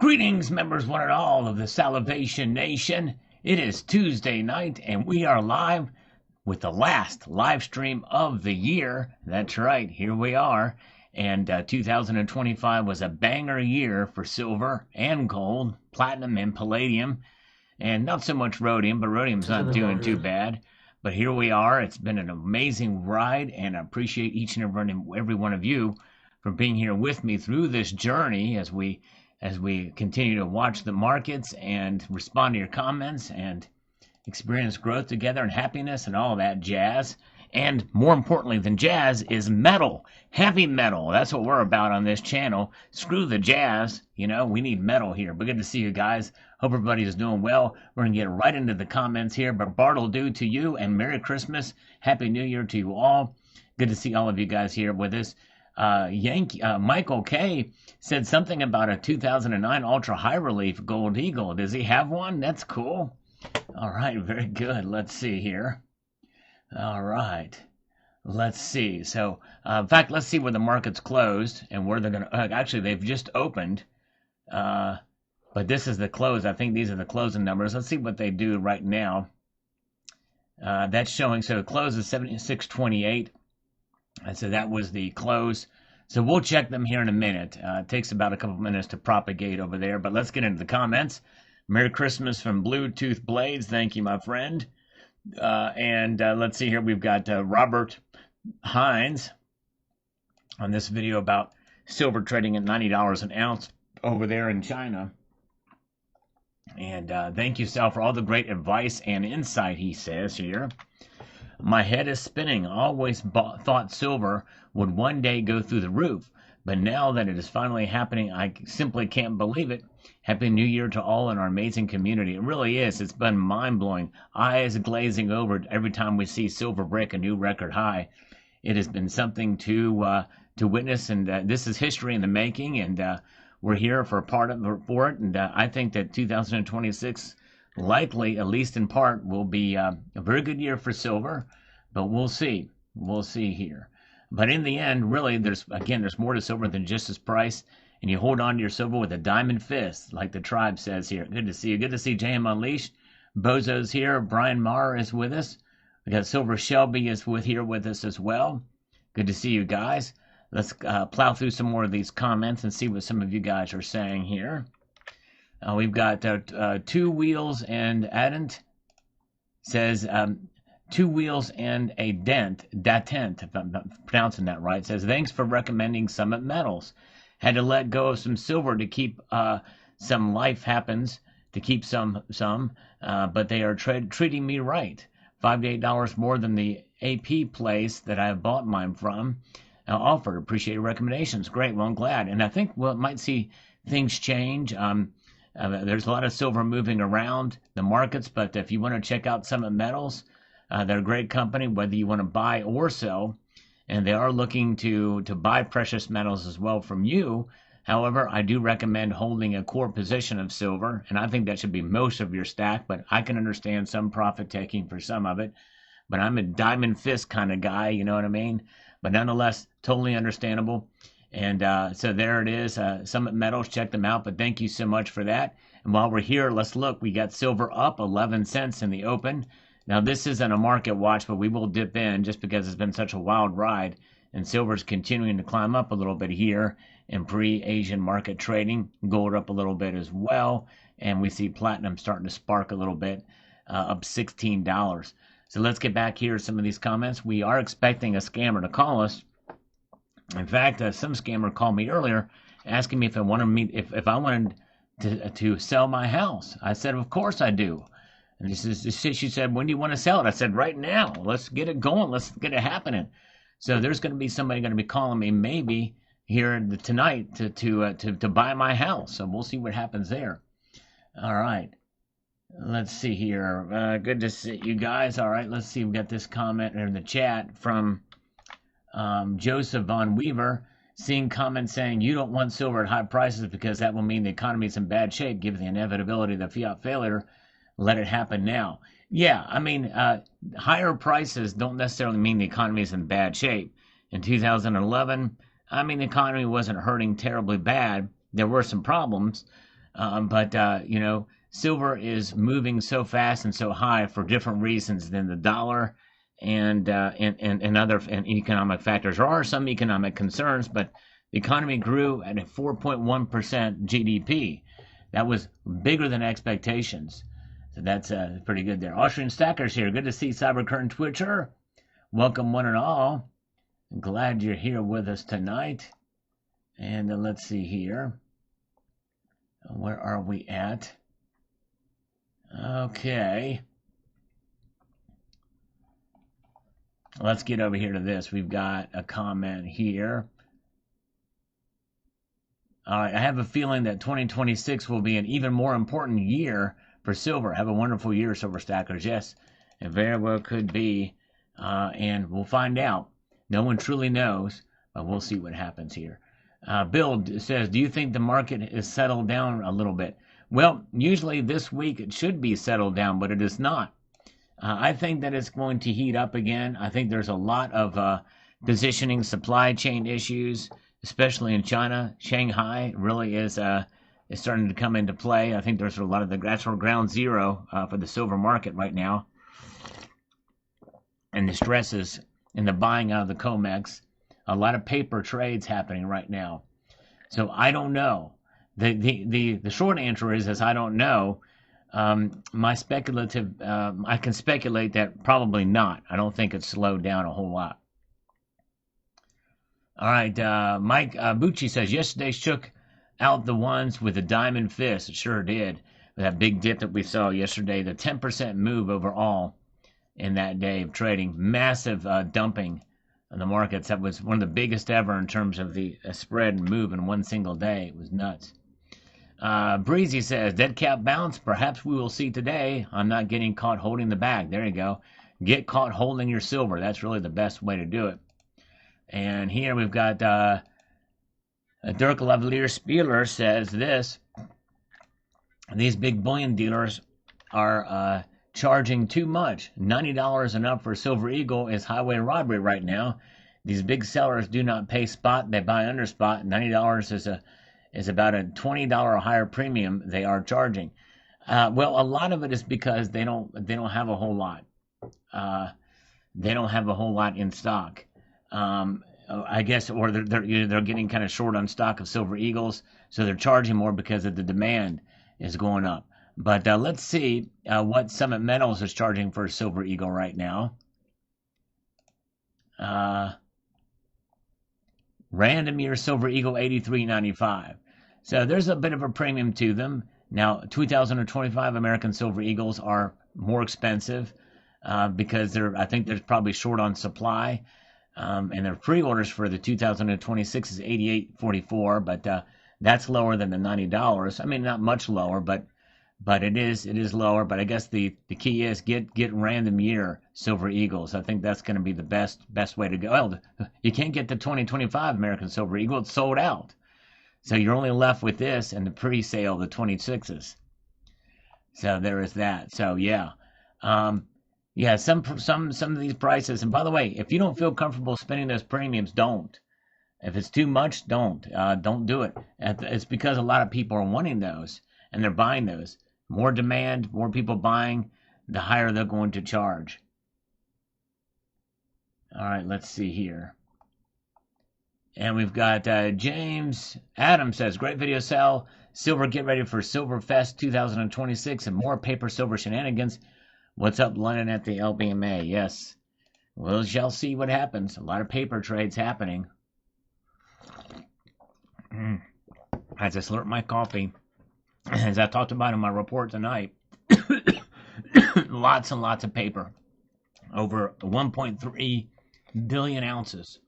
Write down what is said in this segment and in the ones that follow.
Greetings, members one and all of the Salivation Nation. It is Tuesday night, and we are live with the last live stream of the year. That's right, here we are. And 2025 was a banger year for silver and gold, platinum and palladium, and not so much rhodium, but rhodium's not doing too bad. But here we are. It's been an amazing ride, and I appreciate each and every one of you for being here with me through this journey as we continue to watch the markets and respond to your comments and experience growth together and happiness and all that jazz. And more importantly than jazz is metal, heavy metal. That's what we're about on this channel. Screw the jazz, we need metal here. But good to see you guys. Hope everybody is doing well. We're going to get right into the comments here. But Bartle do to you, and Merry Christmas, Happy New Year to you all. Good to see all of you guys here with us. Michael K said something about a 2009 ultra high relief gold eagle. Does he have one? That's cool. All right, very good. Let's see here. All right, let's see. So, in fact, let's see where the market's closed and where they're going to. Actually, they've just opened, but this is the close. I think these are the closing numbers. Let's see what they do right now. That's showing. So, close is 76.28. And so that was the close. So we'll check them here in a minute. It takes about a couple minutes to propagate over there, but let's get into the comments. Merry Christmas from Bluetooth Blades. Thank you, my friend. And let's see here. We've got Robert Hines on this video about silver trading at $90 an ounce over there in China. And thank you, Sal, for all the great advice and insight, he says here. My head is spinning. Always thought silver would one day go through the roof, but now that it is finally happening, I simply can't believe it. Happy New Year to all in our amazing community. It really is. It's been mind-blowing. Eyes glazing over every time we see silver break a new record high. It has been something to witness, and this is history in the making, and we're here for it. And I think that 2026 likely, at least in part, will be a very good year for silver, but we'll see. We'll see here. But in the end, really, there's more to silver than just its price, and you hold on to your silver with a diamond fist, like the tribe says here. Good to see you. Good to see JM Unleashed. Bozo's here. Brian Marr is with us. We got Silver Shelby is here with us as well. Good to see you guys. Let's plow through some more of these comments and see what some of you guys are saying here. We've got Two Wheels and Adent says, Two Wheels and a Datent, if I'm not pronouncing that right, says, thanks for recommending Summit Metals. Had to let go of some silver to keep some life happens, to keep some, but they are treating me right. $5 to $8 more than the AP place that I have bought mine from offered. Appreciate your recommendations. Great, well, I'm glad. And I think might see things change. There's a lot of silver moving around the markets, but if you want to check out Summit Metals, they're a great company, whether you want to buy or sell, and they are looking to buy precious metals as well from you. However, I do recommend holding a core position of silver, and I think that should be most of your stack, but I can understand some profit taking for some of it. But I'm a diamond fist kind of guy, you know what I mean? But nonetheless, totally understandable. And so there it is, Summit Metals, check them out, but thank you so much for that. And while we're here, let's look. We got silver up 11 cents in the open. Now, this isn't a market watch, but we will dip in just because it's been such a wild ride. And silver's continuing to climb up a little bit here in pre-Asian market trading. Gold up a little bit as well. And we see platinum starting to spark a little bit, up $16. So let's get back here to some of these comments. We are expecting a scammer to call us. In fact, some scammer called me earlier asking me if I wanted to sell my house. I said, of course I do. And she said, when do you want to sell it? I said, right now. Let's get it going. Let's get it happening. So there's going to be somebody going to be calling me maybe here tonight to buy my house. So we'll see what happens there. All right. Let's see here. Good to see you guys. All right. Let's see. We've got this comment in the chat from Joseph Von Weaver. Seeing comments saying you don't want silver at high prices because that will mean the economy is in bad shape given the inevitability of the fiat failure. Let it happen now. Yeah, I mean, higher prices don't necessarily mean the economy is in bad shape. In 2011, I mean, the economy wasn't hurting terribly bad. There were some problems, But you know, silver is moving so fast and so high for different reasons than the dollar and other and economic factors. There are some economic concerns, but the economy grew at a 4.1% GDP. That was bigger than expectations. So that's pretty good there. Austrian Stackers here. Good to see Cybercurtain Twitcher. Welcome one and all. I'm glad you're here with us tonight. And let's see here. Where are we at? Okay. Let's get over here to this. We've got a comment here. All right, I have a feeling that 2026 will be an even more important year for silver. Have a wonderful year, Silver Stackers. Yes, it very well could be. And we'll find out. No one truly knows, but we'll see what happens here. Bill says, do you think the market is settled down a little bit? Well, usually this week it should be settled down, but it is not. I think that it's going to heat up again. I think there's a lot of positioning supply chain issues, especially in China. Shanghai really is starting to come into play. I think there's a lot of that's ground zero for the silver market right now. And the stresses in the buying out of the COMEX. A lot of paper trades happening right now. So I don't know. The short answer is I don't know. My speculative, I can speculate that probably not. I don't think it's slowed down a whole lot. All right, Mike Bucci says, yesterday shook out the ones with the diamond fist. It sure did. That big dip that we saw yesterday, the 10% move overall in that day of trading. Massive dumping in the markets. That was one of the biggest ever in terms of the spread and move in one single day. It was nuts. Breezy says, dead cat bounce. Perhaps we will see today. I'm not getting caught holding the bag. There you go. Get caught holding your silver. That's really the best way to do it. And here we've got Dirk Lavalier Spieler says this. These big bullion dealers are charging too much. $90 and up for Silver Eagle is highway robbery right now. These big sellers do not pay spot. They buy under spot. $90 is about a $20 higher premium they are charging. Well, a lot of it is because they don't have a whole lot. They don't have a whole lot in stock. I guess, or they're getting kind of short on stock of Silver Eagles, so they're charging more because of the demand is going up. But let's see what Summit Metals is charging for a Silver Eagle right now. Random Year Silver Eagle $83.95. So there's a bit of a premium to them. Now, 2025 American Silver Eagles are more expensive because I think they're probably short on supply. And their pre-orders for the 2026 is $88.44, but that's lower than the $90. I mean, not much lower, but it is lower. But I guess the key is get random year Silver Eagles. I think that's going to be the best way to go. Well, you can't get the 2025 American Silver Eagle; it's sold out. So you're only left with this and the pre-sale, the 26s. So there is that. So yeah. Yeah, some of these prices, and by the way, if you don't feel comfortable spending those premiums, don't. If it's too much, don't do it. It's because a lot of people are wanting those, and they're buying those. More demand, more people buying, the higher they're going to charge. All right, let's see here. And we've got James Adams says, great video, Sal. Silver, get ready for Silver Fest 2026 and more paper silver shenanigans. What's up, London at the LBMA? Yes. We shall see what happens. A lot of paper trades happening. I just slurped my coffee. As I talked about in my report tonight, lots and lots of paper. Over 1.3 billion ounces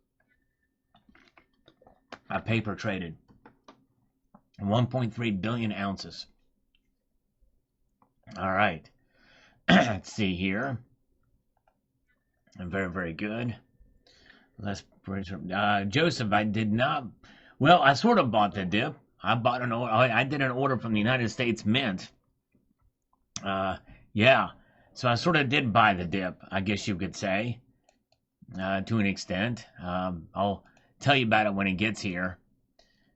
of paper traded. 1.3 billion ounces. All right. Let's see here. Very, very good. Let's Joseph, I did not. Well, I sort of bought the dip. I did an order from the United States Mint. Yeah. So I sort of did buy the dip, I guess you could say, to an extent. I'll tell you about it when it gets here.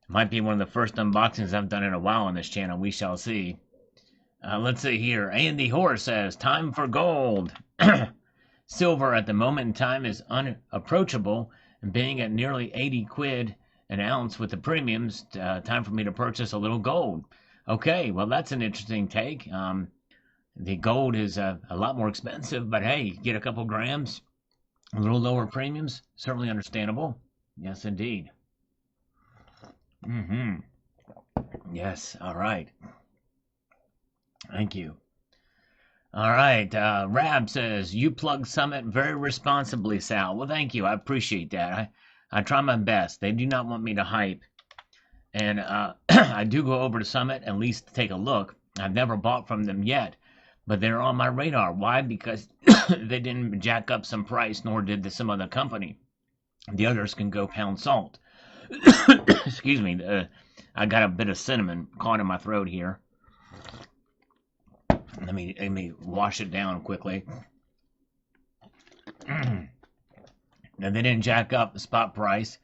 Might be one of the first unboxings I've done in a while on this channel. We shall see. Let's see here. Andy Hoare says, time for gold. Silver at the moment in time is unapproachable, and being at nearly 80 quid an ounce with the premiums, time for me to purchase a little gold. Okay, well, that's an interesting take. The gold is a lot more expensive, but hey, get a couple grams, a little lower premiums, certainly understandable. Yes, indeed. Mm-hmm. Yes, all right. Thank you. All right, Rab says, you plug Summit very responsibly, Sal. Well, thank you. I appreciate that. I try my best. They do not want me to hype. And I do go over to Summit at least to take a look. I've never bought from them yet, but they're on my radar. Why? Because they didn't jack up some price, nor did some other company. The others can go pound salt. Excuse me. I got a bit of cinnamon caught in my throat here. Let me wash it down quickly. And they didn't jack up the spot price.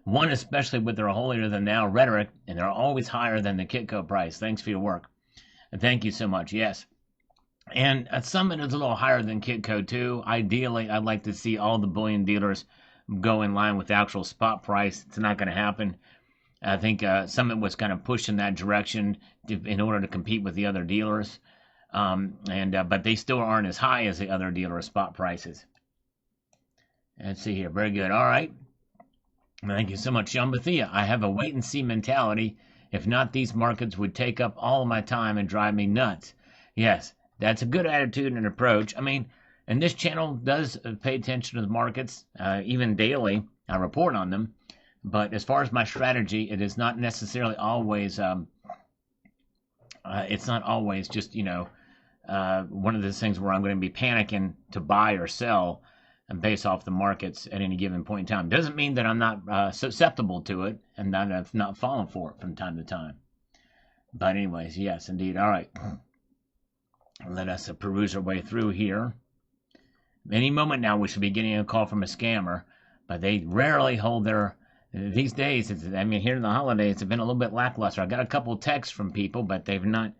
One, especially with their holier than thou rhetoric, and they're always higher than the Kitco price. Thanks for your work. And thank you so much. Yes. And Summit is a little higher than Kitco too. Ideally, I'd like to see all the bullion dealers go in line with the actual spot price. It's not going to happen. I think Summit was kind of pushed in that direction in order to compete with the other dealers. But they still aren't as high as the other dealer spot prices. Let's see here. Very good. All right. Thank you so much, Sean Bethia. I have a wait-and-see mentality. If not, these markets would take up all of my time and drive me nuts. Yes, that's a good attitude and approach. I mean, and this channel does pay attention to the markets, even daily. I report on them. But as far as my strategy, it is not necessarily always, it's not always just, one of those things where I'm going to be panicking to buy or sell and base off the markets at any given point in time. Doesn't mean that I'm not susceptible to it and that I've not fallen for it from time to time. But anyways, yes, indeed. All right. Let us peruse our way through here. Any moment now, we should be getting a call from a scammer, but they rarely hold their... These days, here in the holidays, it's been a little bit lackluster. I got a couple texts from people, but they've not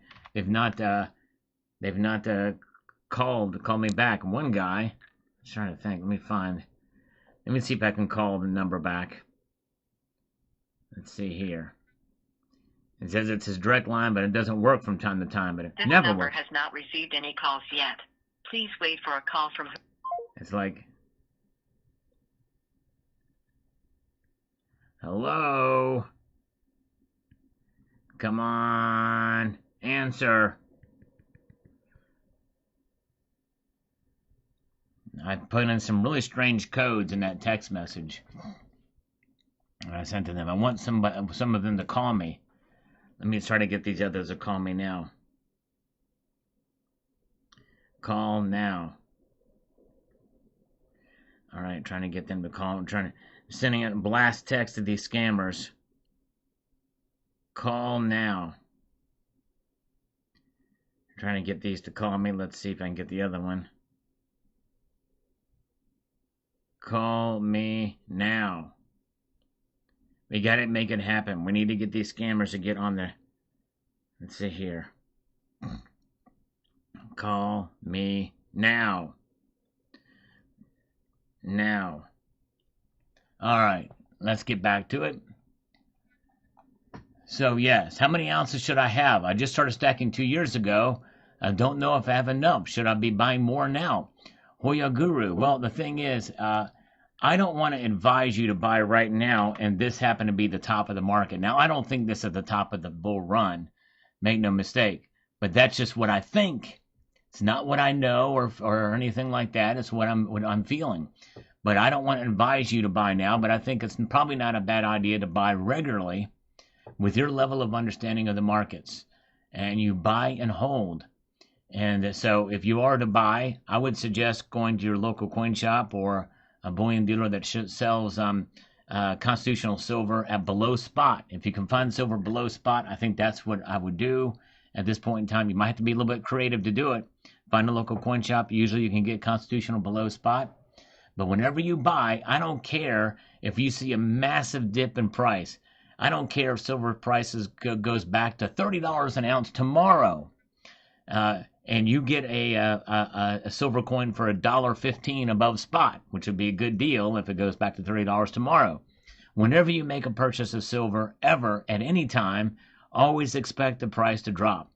called me back. One guy, I'm trying to think. Let me see if I can call the number back. Let's see here. It says it's his direct line, but it doesn't work from time to time. But it this never number works. Has not received any calls yet. Please wait for a call from. It's like, hello? Come on, answer. I put in some really strange codes in that text message I sent to them. I want some of them to call me. Let me try to get these others to call me now. Call now. All right, trying to get them to call. Sending a blast text to these scammers. Call now. Trying to get these to call me. Let's see if I can get the other one. Call me now. We gotta make it happen. We need to get these scammers to get on there. Let's see here. Call me now. Now. All right, let's get back to it. So yes, how many ounces should I have? I just started stacking 2 years ago. I don't know if I have enough. Should I be buying more now? Hoya Guru. Well, the thing is, I don't want to advise you to buy right now, and this happened to be the top of the market. Now, I don't think this is the top of the bull run. Make no mistake. But that's just what I think. It's not what I know or anything like that. It's what I'm feeling. But I don't want to advise you to buy now, but I think it's probably not a bad idea to buy regularly with your level of understanding of the markets. And you buy and hold. And so if you are to buy, I would suggest going to your local coin shop or a bullion dealer that sells constitutional silver at below spot. If you can find silver below spot, I think that's what I would do at this point in time. You might have to be a little bit creative to do it. Find a local coin shop. Usually you can get constitutional below spot. But whenever you buy, I don't care if you see a massive dip in price. I don't care if silver prices goes back to $30 an ounce tomorrow, and you get a silver coin for $1.15 above spot, which would be a good deal if it goes back to $30 tomorrow. Whenever you make a purchase of silver, ever, at any time, always expect the price to drop.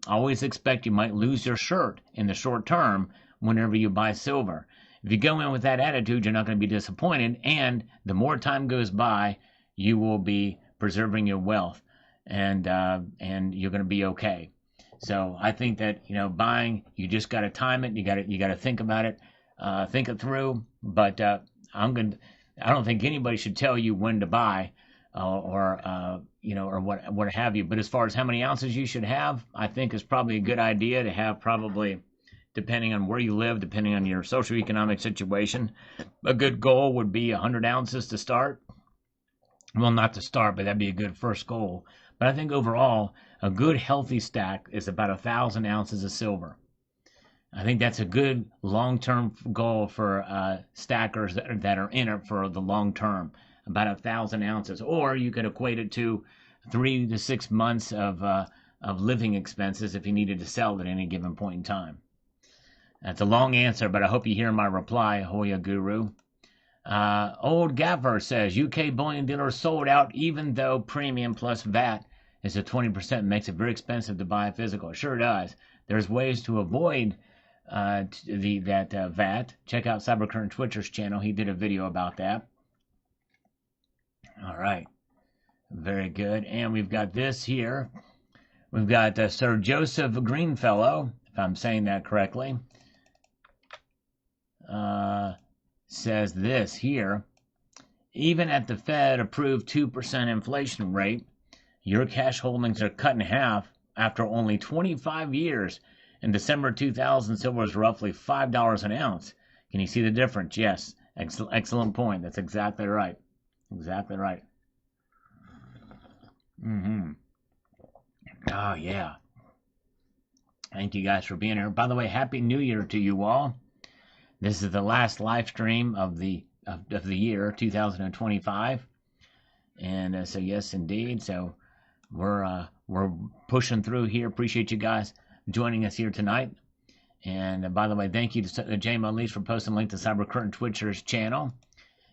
Always expect you might lose your shirt in the short term whenever you buy silver. If you go in with that attitude, you're not going to be disappointed, and the more time goes by, you will be preserving your wealth, and you're going to be okay. So I think that, buying, you just got to time it. You got to think about it, think it through. But I don't think anybody should tell you when to buy, or what have you. But as far as how many ounces you should have, I think it's probably a good idea to have, probably, depending on where you live, depending on your socioeconomic situation, a good goal would be 100 ounces to start. Well, not to start, but that'd be a good first goal. But I think overall, a good healthy stack is about 1,000 ounces of silver. I think that's a good long-term goal for stackers that are in it for the long term, about 1,000 ounces. Or you could equate it to 3 to 6 months of living expenses if you needed to sell at any given point in time. That's a long answer, but I hope you hear my reply, Hoya Guru. Old Gaffer says, UK bullion dealers sold out even though premium plus VAT is at 20%, makes it very expensive to buy a physical. It sure does. There's ways to avoid that VAT. Check out Cybercurrent Twitcher's channel. He did a video about that. All right. Very good. And we've got this here. We've got Sir Joseph Greenfellow, if I'm saying that correctly. Says this here: even at the Fed approved 2% inflation rate, your cash holdings are cut in half after only 25 years. In December 2000, silver was roughly $5 an ounce. Can you see the difference? Yes. Excellent point. That's exactly right. Exactly right. Oh, yeah. Thank you guys for being here. By the way, Happy New Year to you all. This is the last live stream of the year 2025, and so yes, indeed. So we're pushing through here. Appreciate you guys joining us here tonight. And by the way, thank you to Jay Unleashed for posting a link to Cybercurrent Twitcher's channel.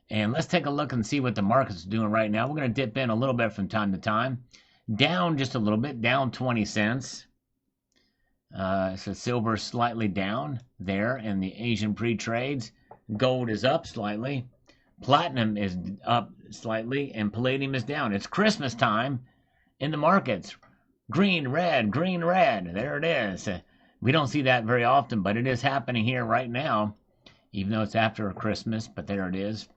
And let's take a look and see what the market's doing right now. We're going to dip in a little bit from time to time. Down just a little bit, down 20 cents. So silver slightly down there in the Asian pre-trades. Gold is up slightly. Platinum is up slightly, and palladium is down. It's Christmas time in the markets. Green, red, green, red. There it is. We don't see that very often, but it is happening here right now, even though it's after Christmas, but there it is.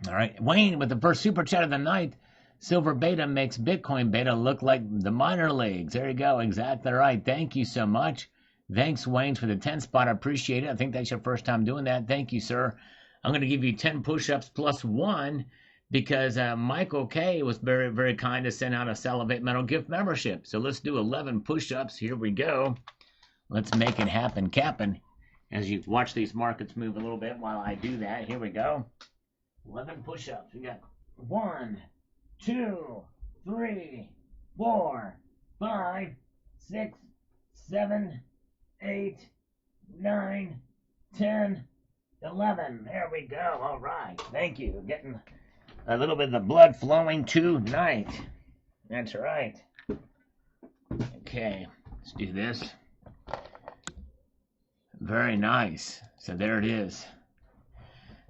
All right. Wayne with the first super chat of the night. Silver beta makes Bitcoin beta look like the minor leagues. There you go. Exactly right. Thank you so much. Thanks, Wayne, for the 10 spot. I appreciate it. I think that's your first time doing that. Thank you, sir. I'm going to give you 10 push-ups plus 1 because Michael K. was very, very kind to send out a Salivate Metal gift membership. So let's do 11 push-ups. Here we go. Let's make it happen, Cap'n. As you watch these markets move a little bit while I do that. Here we go. 11 push-ups. We got 1, 2, 3, 4, 5, 6, 7, 8, 9, 10, 11. There we go. All right. Thank you. Getting a little bit of the blood flowing tonight. That's right. Okay. Let's do this. Very nice. So there it is.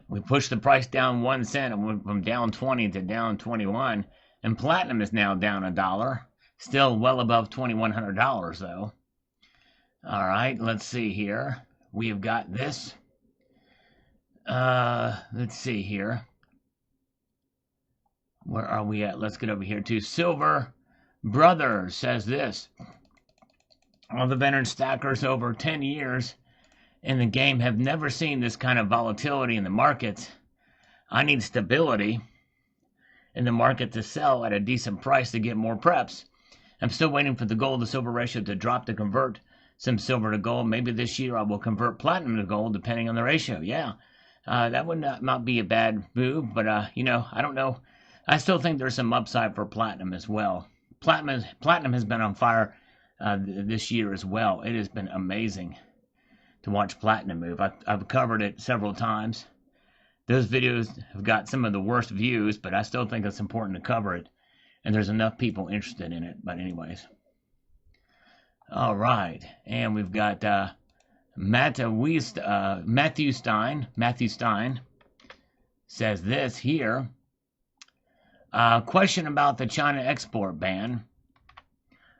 We pushed the price down 1 cent and went from down 20 to down 21. And platinum is now down $1. Still well above $2,100 though. All right, let's see here. We have got this. Let's see here. Where are we at? Let's get over here to Silver Brothers says this. All the veteran stackers over 10 years in the game have never seen this kind of volatility in the markets. I need stability in the market to sell at a decent price to get more preps. I'm still waiting for the gold to silver ratio to drop to convert some silver to gold. Maybe this year I will convert platinum to gold depending on the ratio. Yeah, that would not be a bad move, but I don't know. I still think there's some upside for platinum as well. Platinum has been on fire this year as well. It has been amazing to watch platinum move. I've covered it several times. Those videos have got some of the worst views, but I still think it's important to cover it. And there's enough people interested in it. But anyways. All right. And we've got Matthew Stein says this here. Question about the China export ban.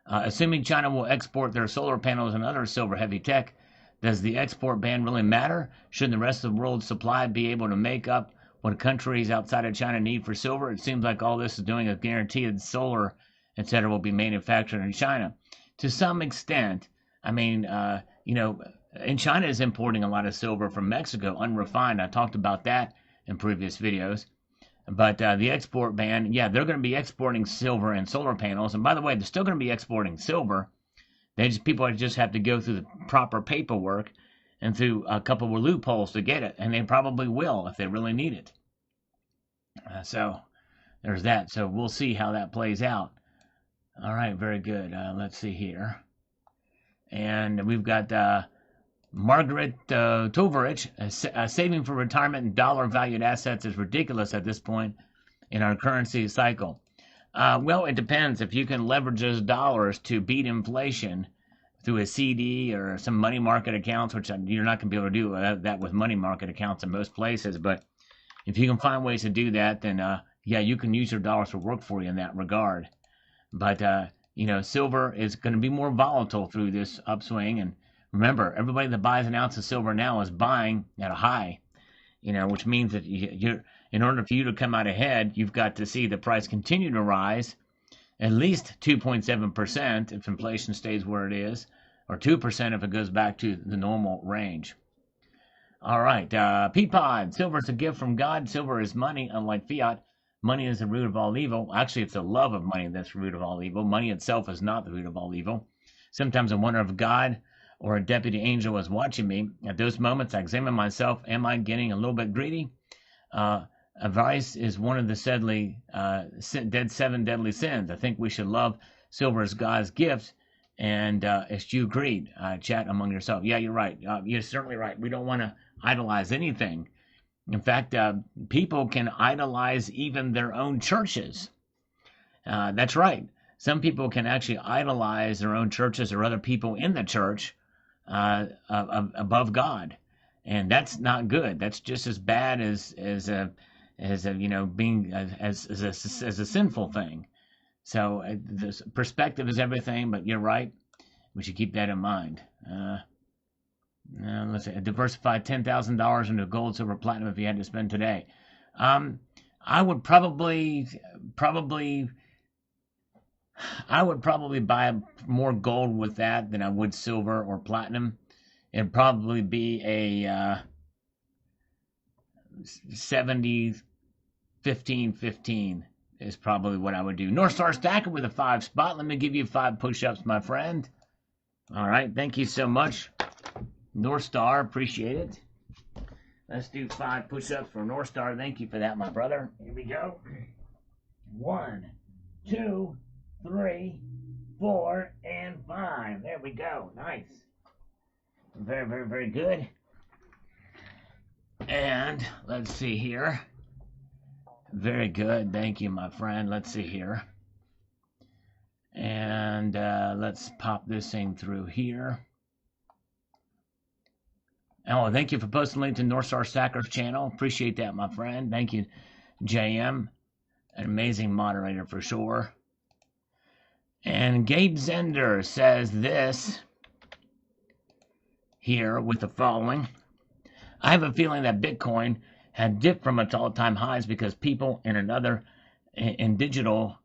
Assuming China will export their solar panels and other silver-heavy tech, does the export ban really matter? Shouldn't the rest of the world's supply be able to make up what countries outside of China need for silver? It seems like all this is doing is guaranteed solar, etc., will be manufactured in China. To some extent, I mean, and China is importing a lot of silver from Mexico, unrefined. I talked about that in previous videos. But the export ban, yeah, they're going to be exporting silver and solar panels. And by the way, they're still going to be exporting silver. People just have to go through the proper paperwork and through a couple of loopholes to get it. And they probably will if they really need it. So there's that. So we'll see how that plays out. All right, very good. Let's see here. And we've got Margaret Tovarich, saving for retirement in dollar-valued assets is ridiculous at this point in our currency cycle. Well, it depends. If you can leverage those dollars to beat inflation through a CD or some money market accounts, which you're not going to be able to do that with money market accounts in most places, but if you can find ways to do that, then yeah, you can use your dollars to work for you in that regard. But, silver is going to be more volatile through this upswing, and remember, everybody that buys an ounce of silver now is buying at a high, which means that in order for you to come out ahead, you've got to see the price continue to rise at least 2.7% if inflation stays where it is, or 2% if it goes back to the normal range. All right, Peapod, silver is a gift from God. Silver is money, unlike fiat. Money is the root of all evil. Actually, it's the love of money that's the root of all evil. Money itself is not the root of all evil. Sometimes I wonder if God or a deputy angel was watching me. At those moments, I examine myself. Am I getting a little bit greedy? Avarice is one of the seven deadly sins. I think we should love silver as God's gift and eschew greed. Chat among yourself. Yeah, you're right. You're certainly right. We don't want to idolize anything. In fact, people can idolize even their own churches. That's right. Some people can actually idolize their own churches or other people in the church above God, and that's not good. That's just as bad as being as a sinful thing. So this perspective is everything. But you're right. We should keep that in mind. Let's say diversify $10,000 into gold, silver, platinum if you had to spend today. I would probably buy more gold with that than I would silver or platinum. It'd probably be a 70, 15, 15 is probably what I would do. North Star Stacker with a 5 spot. Let me give you 5 push-ups, my friend. All right, thank you so much, North Star. Appreciate it. Let's do 5 push-ups for North Star. Thank you for that, my brother. Here we go. 1, 2, 3, 4, and 5. There we go. Nice. Very, very, very good. And let's see here. Very good. Thank you, my friend. Let's see here. And let's pop this thing through here. Oh, thank you for posting a link to North Star Stacker's channel. Appreciate that, my friend. Thank you, JM. An amazing moderator for sure. And Gabe Zender says this here with the following. I have a feeling that Bitcoin had dipped from its all-time highs because people in digital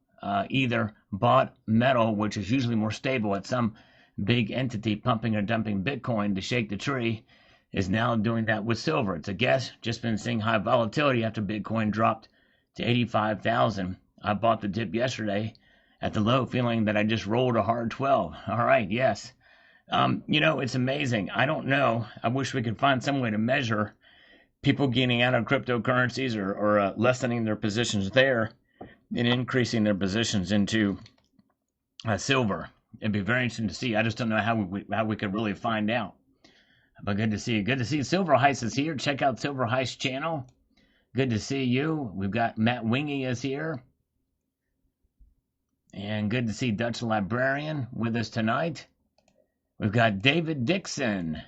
either bought metal, which is usually more stable at some big entity pumping or dumping Bitcoin to shake the tree, is now doing that with silver. It's a guess. Just been seeing high volatility after Bitcoin dropped to 85,000. I bought the dip yesterday at the low, feeling that I just rolled a hard 12. All right, yes. It's amazing. I don't know. I wish we could find some way to measure people getting out of cryptocurrencies or lessening their positions there in increasing their positions into silver. It'd be very interesting to see. I just don't know how we could really find out. But good to see you. Good to see Silver Heist is here. Check out Silver Heist channel. Good to see you. We've got Matt Wingy is here. And good to see Dutch Librarian with us tonight. We've got David Dixon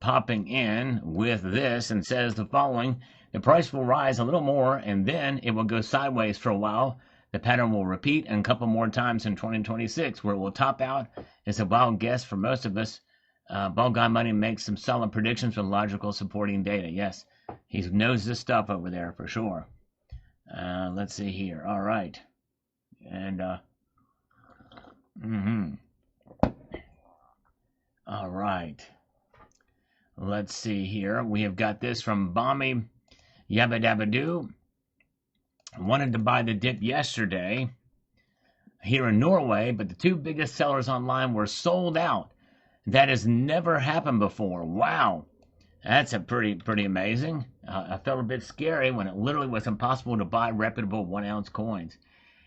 popping in with this and says the following: the price will rise a little more and then it will go sideways for a while. The pattern will repeat and a couple more times in 2026 where it will top out. It's a wild guess for most of us. Ball Guy Money makes some solid predictions with logical supporting data. Yes, he knows this stuff over there for sure. Let's see here. All right. And, all right. Let's see here. We have got this from Bommy Yabba Dabba Doo. Wanted to buy the dip yesterday here in Norway, but the two biggest sellers online were sold out. That has never happened before. Wow. That's a pretty amazing. I felt a bit scary when it literally was impossible to buy reputable 1 ounce coins.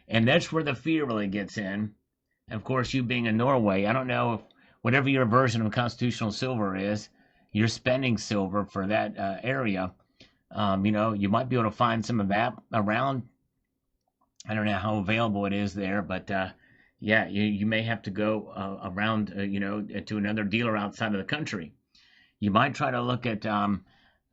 And that's where the fear really gets in. Of course, you being in Norway, I don't know if whatever your version of constitutional silver is, you're spending silver for that area. You might be able to find some of that around. I don't know how available it is there, but yeah, you may have to go around, to another dealer outside of the country. You might try to look at,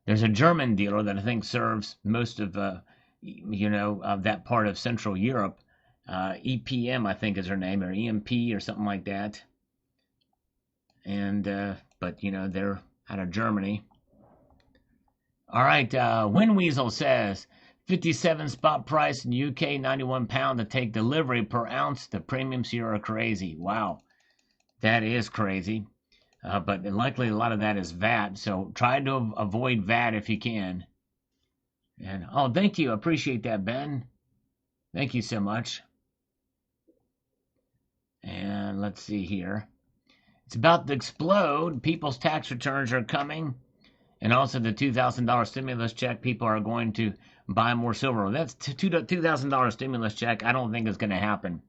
there's a German dealer that I think serves most of, of that part of Central Europe. EPM, I think is her name, or EMP or something like that. And, but, they're out of Germany. All right, Winweasel says, 57 spot price in UK, £91 to take delivery per ounce. The premiums here are crazy. Wow, that is crazy. But likely a lot of that is VAT, so try to avoid VAT if you can. And oh, thank you, appreciate that, Ben. Thank you so much. And let's see here. It's about to explode. People's tax returns are coming. And also the $2,000 stimulus check. People are going to buy more silver. That's $2,000 stimulus check. I don't think is going to happen.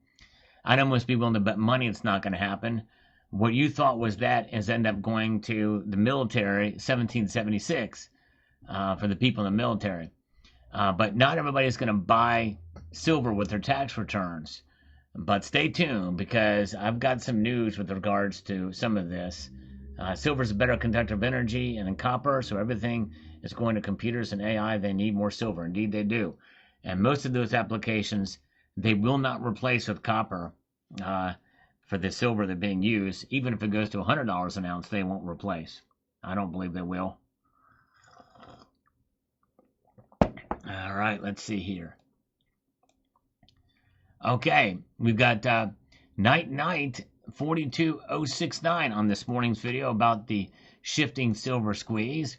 I'd almost be willing to bet money it's not going to happen. What you thought was that is end up going to the military, 1776, for the people in the military. But not everybody's going to buy silver with their tax returns. But stay tuned, because I've got some news with regards to some of this. Silver is a better conductor of energy than copper, so everything is going to computers and AI. They need more silver. Indeed, they do. And most of those applications, they will not replace with copper for the silver that's being used. Even if it goes to $100 an ounce, they won't replace. I don't believe they will. All right, let's see here. Okay, we've got Night 42069 on this morning's video about the shifting silver squeeze.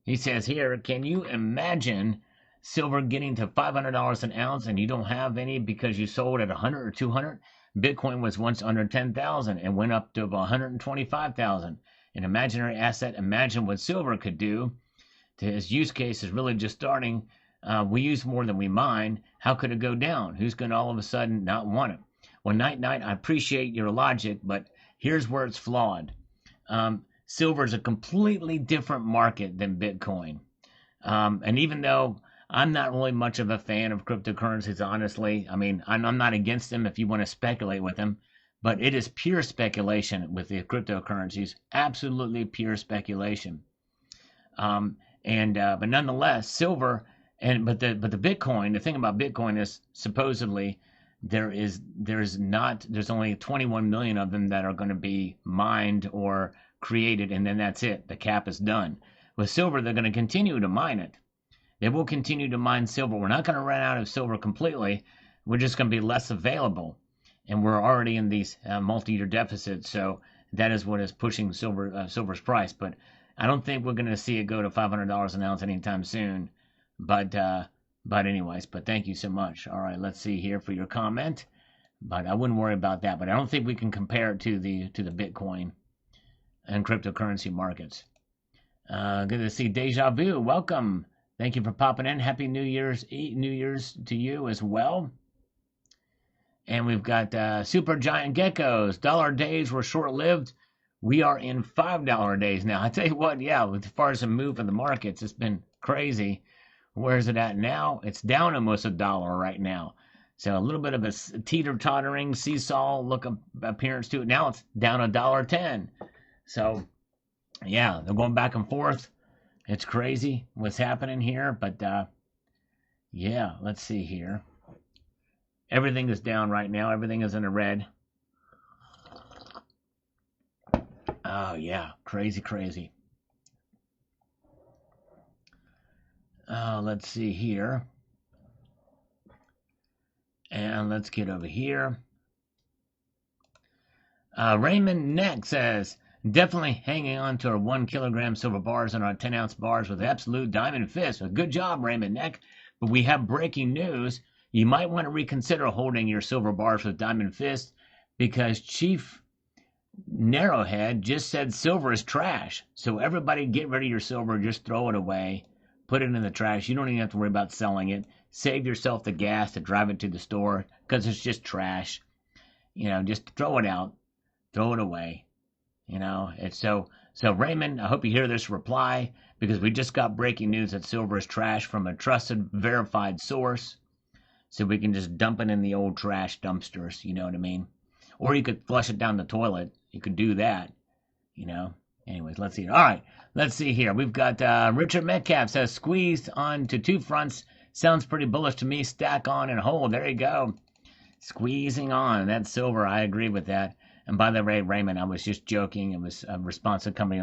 He says here, can you imagine silver getting to $500 an ounce and you don't have any because you sold at 100 or 200? Bitcoin was once under 10,000 and went up to 125,000. An imaginary asset. Imagine what silver could do. His use case is really just starting. We use more than we mine. How could it go down? Who's going to all of a sudden not want it? Well, Night, I appreciate your logic, but here's where it's flawed. Silver is a completely different market than Bitcoin. And even though I'm not really much of a fan of cryptocurrencies, honestly, I mean, I'm not against them if you want to speculate with them, but it is pure speculation with the cryptocurrencies, absolutely pure speculation. But nonetheless, silver, but the Bitcoin, the thing about Bitcoin is supposedly there's only 21 million of them that are going to be mined or created, and then that's it. The cap is done. With silver, they're going to continue to mine it. They will continue to mine silver. We're not going to run out of silver completely. We're just going to be less available, and we're already in these multi-year deficits. So that is what is pushing silver's price. But I don't think we're going to see it go to $500 an ounce anytime soon. But anyways, but thank you so much. All right, let's see here for your comment. But I wouldn't worry about that. But I don't think we can compare it to the Bitcoin and cryptocurrency markets. Good to see Deja Vu. Welcome, Thank you for popping in. Happy New Year's to you as well. And we've got super giant geckos. Dollar days were short-lived. We are in $5 days now. I tell you what, yeah, as far as the move of the markets, it's been crazy. Where is it at now? It's down almost $1 right now. So a little bit of a teeter-tottering seesaw look appearance to it. Now it's down $1.10. So yeah, they're going back and forth. It's crazy what's happening here, but yeah, let's see here. Everything is down right now. Everything is in the red. Oh yeah, crazy, crazy. Let's see here. And let's get over here. Raymond Neck says, definitely hanging on to our 1 kilogram silver bars and our 10-ounce bars with absolute diamond fist. Well, good job, Raymond Neck. But we have breaking news. You might want to reconsider holding your silver bars with diamond fist because Chief Narrowhead just said silver is trash. So everybody get rid of your silver. Just throw it away. Put it in the trash. You don't even have to worry about selling it. Save yourself the gas to drive it to the store because it's just trash. You know, just throw it out. Throw it away. You know, it's so Raymond, I hope you hear this reply because we just got breaking news that silver is trash from a trusted, verified source. So we can just dump it in the old trash dumpsters, you know what I mean? Or you could flush it down the toilet. You could do that, you know. Anyways, let's see. All right, let's see here. We've got Richard Metcalf says, squeezed on to 2 fronts. Sounds pretty bullish to me. Stack on and hold. There you go. Squeezing on. That's silver. I agree with that. And by the way, Raymond, I was just joking. It was a response to somebody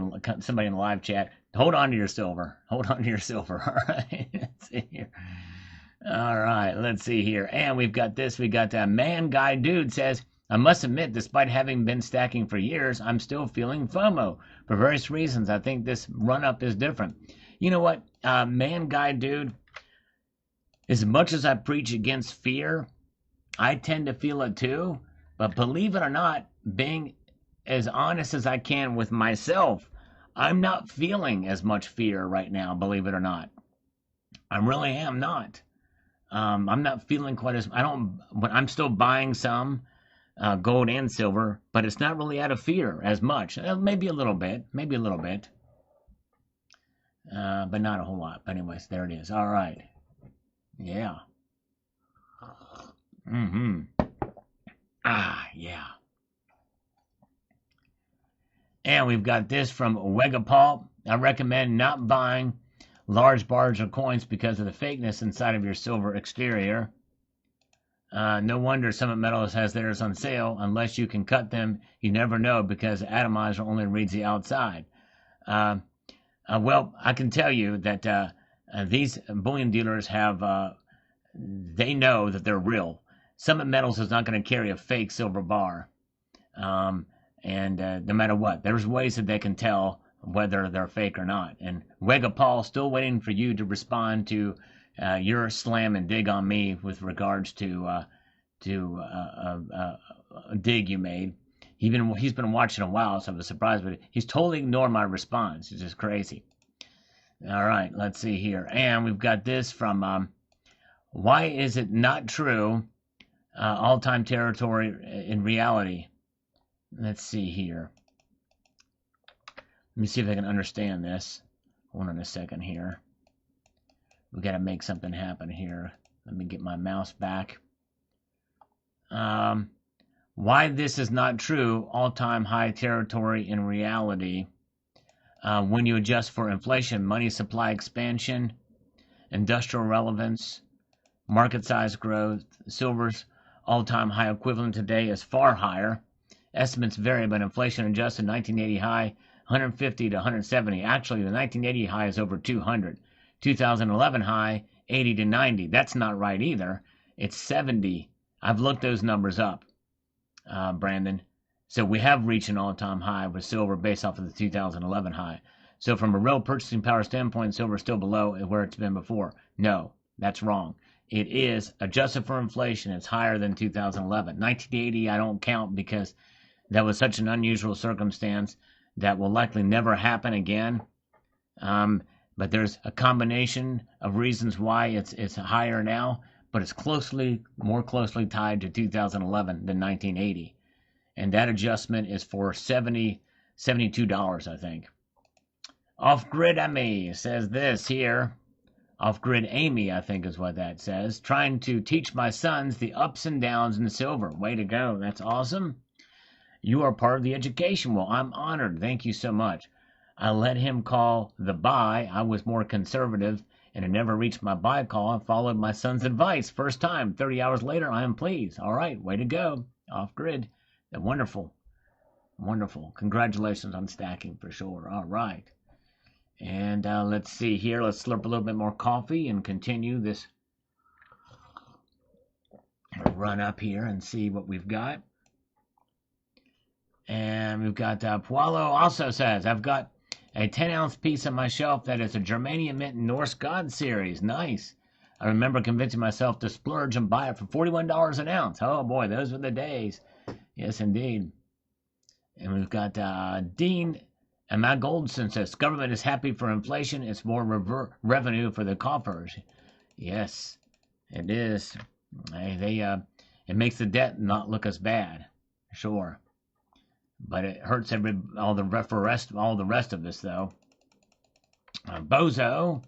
in the live chat. Hold on to your silver. Hold on to your silver. All right. Let's see here. All right. Let's see here. And we've got this. We got Man Guy Dude says, I must admit, despite having been stacking for years, I'm still feeling FOMO. For various reasons, I think this run-up is different. You know what, Man Guy Dude, as much as I preach against fear, I tend to feel it too. But believe it or not, being as honest as I can with myself, I'm not feeling as much fear right now, believe it or not. I really am not. I'm not feeling quite as, I'm still buying some gold and silver, but it's not really out of fear as much. Maybe a little bit, but not a whole lot. But anyways, there it is. All right. Yeah. Yeah. And we've got this from Wegapal. I recommend not buying large bars or coins because of the fakeness inside of your silver exterior. No wonder Summit Metals has theirs on sale. Unless you can cut them, you never know because the atomizer only reads the outside. Well, I can tell you that these bullion dealers they know that they're real. Summit Metals is not going to carry a fake silver bar. And no matter what, there's ways that they can tell whether they're fake or not. And Wegapal, still waiting for you to respond to your slam and dig on me with regards to a dig you made. He's been watching a while, so I was surprised, but he's totally ignored my response. It's just crazy. All right, let's see here. And we've got this from why is it not true all-time territory in reality? Let's see here. Let me see if I can understand this. Hold on a second here. We got to make something happen here. Let me get my mouse back. Why this is not true, all-time high territory in reality. When you adjust for inflation, money supply expansion, industrial relevance, market size growth, silver's all-time high equivalent today is far higher. Estimates vary, but inflation adjusted 1980 high, 150 to 170. Actually, the 1980 high is over 200. 2011 high, 80 to 90. That's not right either. It's 70. I've looked those numbers up, Brandon. So we have reached an all-time high with silver based off of the 2011 high. So from a real purchasing power standpoint, silver is still below where it's been before. No, that's wrong. It is adjusted for inflation. It's higher than 2011. 1980 I don't count because that was such an unusual circumstance that will likely never happen again. but there's a combination of reasons why it's higher now, but it's more closely tied to 2011 than 1980. And that adjustment is for $72, I think. Off-Grid Amy says this here. Off-Grid Amy, I think is what that says. Trying to teach my sons the ups and downs in silver. Way to go. That's awesome. You are part of the education. Well, I'm honored. Thank you so much. I let him call the buy. I was more conservative, and it never reached my buy call. I followed my son's advice. First time. 30 hours later, I am pleased. All right. Way to go. Off-Grid. Wonderful. Wonderful. Congratulations on stacking for sure. All right. And let's see here. Let's slurp a little bit more coffee and continue this run up here and see what we've got. And we've got Pualo also says, I've got a 10-ounce piece on my shelf that is a Germanium Mint Norse God series. Nice. I remember convincing myself to splurge and buy it for $41 an ounce. Oh boy, those were the days. Yes, indeed. And we've got Dean and Matt Goldson says, government is happy for inflation. It's more revenue for the coffers. Yes, it is. It makes the debt not look as bad. Sure. But it hurts all the rest of this, though. Bozo,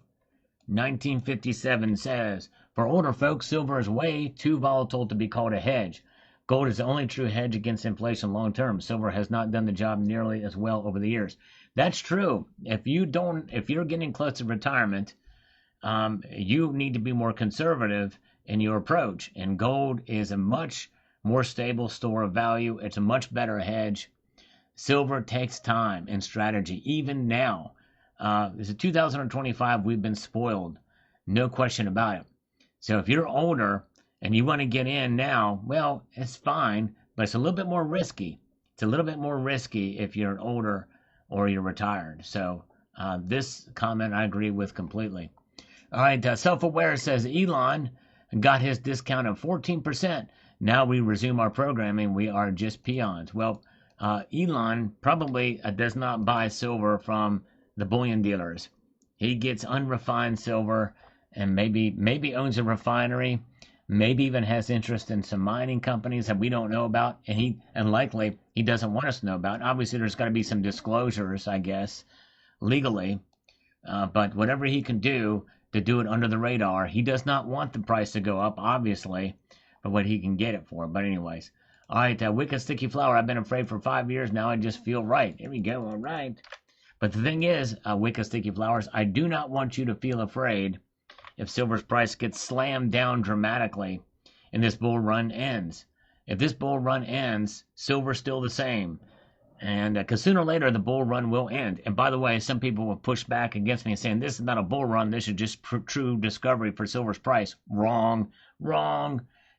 1957 says, for older folks, silver is way too volatile to be called a hedge. Gold is the only true hedge against inflation long term. Silver has not done the job nearly as well over the years. That's true. If you're getting close to retirement, you need to be more conservative in your approach. And gold is a much more stable store of value. It's a much better hedge. Silver takes time and strategy. Even now, this is 2025. We've been spoiled, no question about it. So if you're older and you want to get in now, well, it's fine, but it's a little bit more risky. It's a little bit more risky if you're older or you're retired. So this comment I agree with completely. All right, Self-Aware says Elon got his discount of 14%. Now we resume our programming. We are just peons. Well, Elon probably does not buy silver from the bullion dealers. He gets unrefined silver and maybe owns a refinery, maybe even has interest in some mining companies that we don't know about, and likely he doesn't want us to know about. Obviously, there's got to be some disclosures, I guess, legally. But whatever he can do to do it under the radar, he does not want the price to go up, obviously, for what he can get it for. But anyways, all right, Wicked Sticky Flower. I've been afraid for 5 years now. I just feel right. Here we go. All right. But the thing is, Wicked Sticky Flowers, I do not want you to feel afraid if silver's price gets slammed down dramatically and this bull run ends. If this bull run ends, silver's still the same. And because sooner or later, the bull run will end. And by the way, some people will push back against me saying this is not a bull run. This is just true discovery for silver's price. Wrong.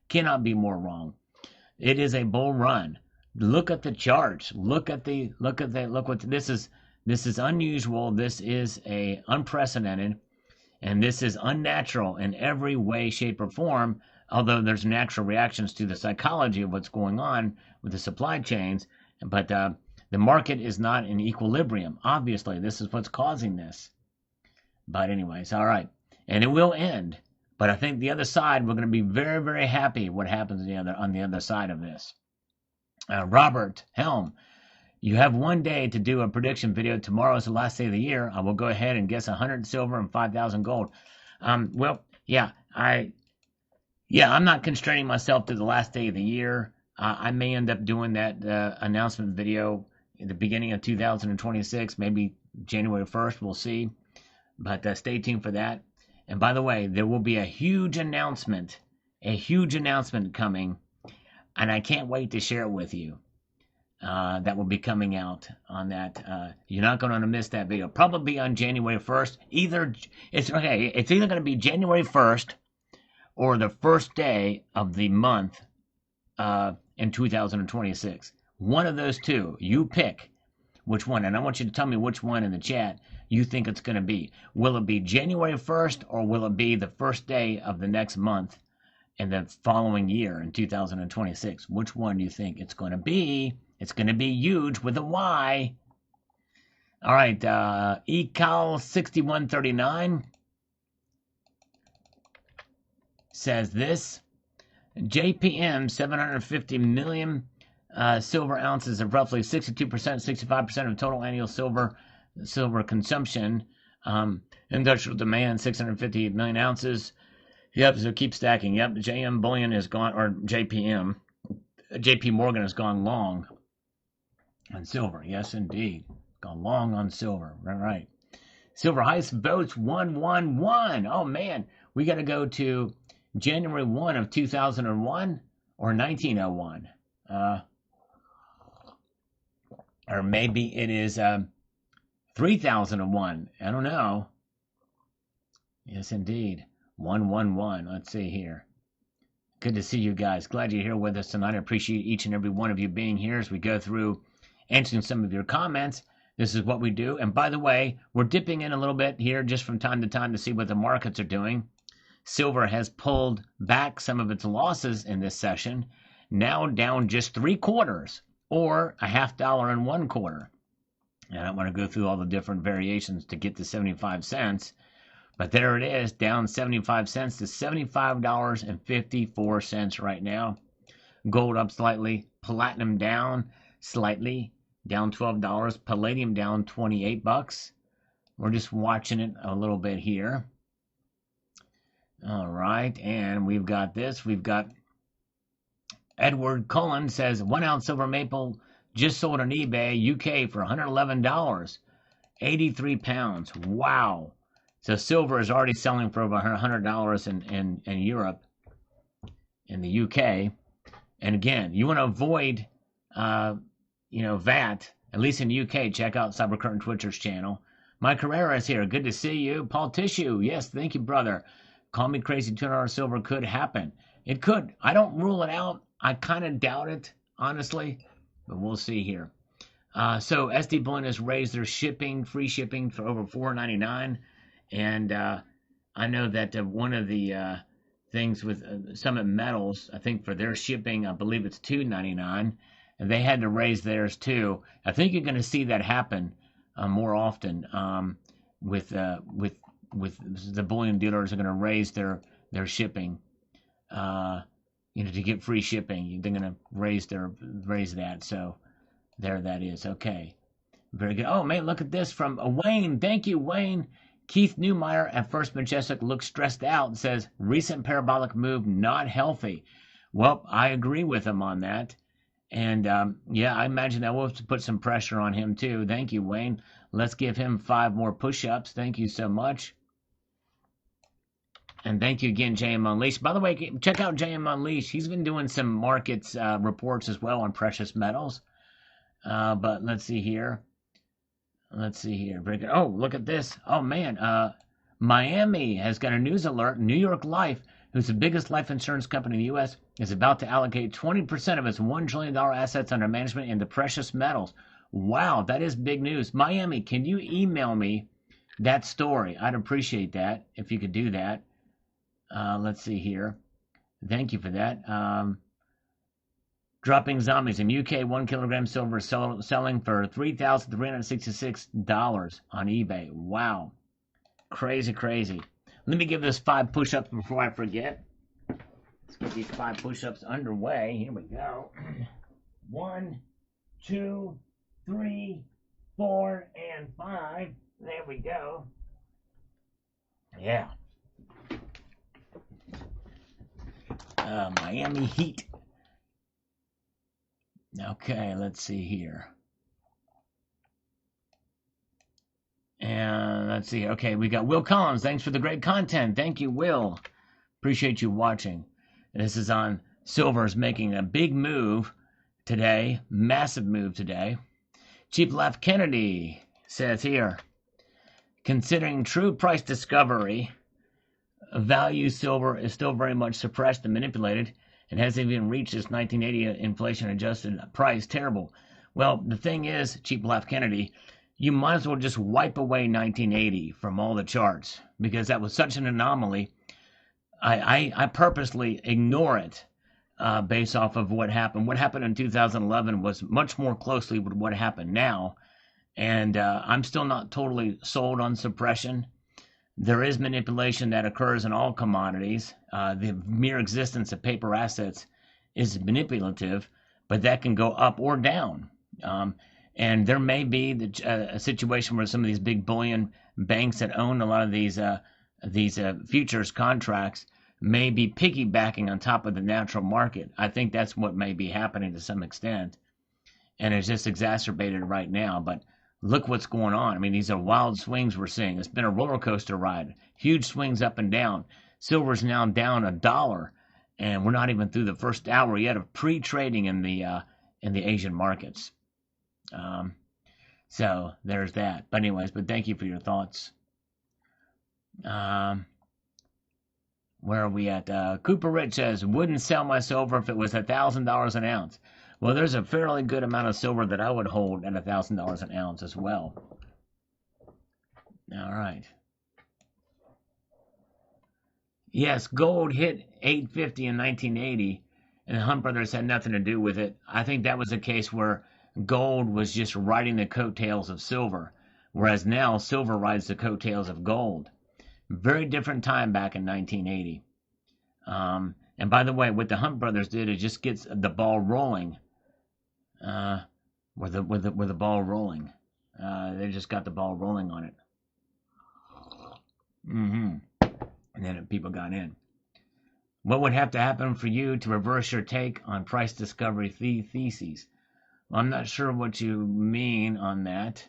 Cannot be more wrong. It is a bull run. Look at the charts. Look what this is. This is unusual. This is unprecedented. And this is unnatural in every way, shape, or form, although there's natural reactions to the psychology of what's going on with the supply chains. But the market is not in equilibrium. Obviously, this is what's causing this. But anyways, all right. And it will end. But I think the other side, we're going to be very, very happy what happens on the other side of this. Robert Helm, you have 1 day to do a prediction video. Tomorrow is the last day of the year. I will go ahead and guess 100 silver and 5,000 gold. I'm not constraining myself to the last day of the year. I may end up doing that announcement video in the beginning of 2026, maybe January 1st. We'll see. But stay tuned for that. And by the way, there will be a huge announcement coming, and I can't wait to share it with you. That will be coming out on that. You're not going to miss that video. Probably on January 1st. It's either going to be January 1st or the first day of the month in 2026. One of those two. You pick which one. And I want you to tell me which one in the chat you think it's going to be. Will it be January 1st or will it be the first day of the next month in the following year in 2026? Which one do you think it's going to be? It's going to be huge with a Y. All right, ecal 6139 says this. JPM 750 million silver ounces of roughly 62%, 65% of total annual silver consumption. Industrial demand 650 million ounces. Yep, so keep stacking. Yep, JM Bullion has gone, or JPM, JP Morgan has gone long on silver. Yes, indeed. Gone long on silver. Right. Silver highest votes 111. Oh, man. We got to go to January 1 of 2001 or 1901. Or maybe it is 3001. I don't know. Yes, indeed. 111. Let's see here. Good to see you guys. Glad you're here with us tonight. I appreciate each and every one of you being here as we go through answering some of your comments. This is what we do. And by the way, we're dipping in a little bit here just from time to time to see what the markets are doing. Silver has pulled back some of its losses in this session, now down just 3/4 or a $0.50 and 1/4. And I don't want to go through all the different variations to get to 75 cents. But there it is, down 75 cents to $75.54 right now. Gold up slightly, platinum down slightly, down $12, palladium down $28. We're just watching it a little bit here. All right, and we've got this. We've got Edward Cullen says 1 ounce silver maple just sold on eBay, UK for $111, 83 pounds. Wow. So silver is already selling for over $100 in Europe, in the UK. And again, you want to avoid, VAT. At least in the UK, check out Cyber Curtain Twitcher's channel. Mike Herrera is here. Good to see you. Paul Tissue. Yes, thank you, brother. Call me crazy. $200 silver could happen. It could. I don't rule it out. I kind of doubt it, honestly, but we'll see here. So SD Bullion has raised their free shipping for over $4.99. And I know that one of the things with Summit Metals, I think for their shipping, I believe it's $2.99, and they had to raise theirs too. I think you're going to see that happen more often with the bullion dealers are going to raise their shipping. To get free shipping, they're going to raise that. So there that is. Okay, very good. Oh man, look at this from Wayne. Thank you, Wayne. Keith Newmeyer at First Majestic looks stressed out and says, recent parabolic move not healthy. Well, I agree with him on that. And I imagine that will have to put some pressure on him too. Thank you, Wayne. Let's give him 5 more push-ups. Thank you so much. And thank you again, JM Unleashed. By the way, check out JM Unleashed. He's been doing some markets reports as well on precious metals. But let's see here. Very good. Oh, look at this. Oh, man. Miami has got a news alert. New York Life, who's the biggest life insurance company in the U.S., is about to allocate 20% of its $1 trillion assets under management into precious metals. Wow, that is big news. Miami, can you email me that story? I'd appreciate that if you could do that. Let's see here. Thank you for that. Dropping zombies in UK, 1 kilogram silver selling for $3,366 on eBay. Wow. Crazy. Let me give this 5 push-ups before I forget. Let's get these 5 push-ups underway. Here we go. 1, 2, 3, 4, and 5. There we go. Yeah. Miami Heat. Okay, let's see here. And let's see. Okay, we got Will Collins. Thanks for the great content. Thank you, Will. Appreciate you watching. This is on silver's making a big move today. Massive move today. Chief Left Kennedy says here, considering true price discovery, value silver is still very much suppressed and manipulated. It hasn't even reached its 1980 inflation-adjusted price. Terrible. Well, the thing is, Chief Left Kennedy, you might as well just wipe away 1980 from all the charts because that was such an anomaly. I purposely ignore it based off of what happened. What happened in 2011 was much more closely with what happened now. And I'm still not totally sold on suppression. There is manipulation that occurs in all commodities. The mere existence of paper assets is manipulative, but that can go up or down. And there may be a situation where some of these big bullion banks that own a lot of these futures contracts may be piggybacking on top of the natural market. I think that's what may be happening to some extent, and it's just exacerbated right now. But look what's going on. I mean, these are wild swings we're seeing. It's been a roller coaster ride, huge swings up and down. Silver's now down $1, and we're not even through the first hour yet of pre-trading in the Asian markets. So there's that. But anyways, thank you for your thoughts. Where are we at? Cooper Rich says, wouldn't sell my silver if it was $1,000 an ounce. Well, there's a fairly good amount of silver that I would hold at $1,000 an ounce as well. All right. Yes, gold hit 850 in 1980, and the Hunt brothers had nothing to do with it. I think that was a case where gold was just riding the coattails of silver, whereas now silver rides the coattails of gold. Very different time back in 1980. And by the way, what the Hunt brothers did is just gets the ball rolling. With the ball rolling. They just got the ball rolling on it. And then people got in. What would have to happen for you to reverse your take on price discovery theses? Well, I'm not sure what you mean on that.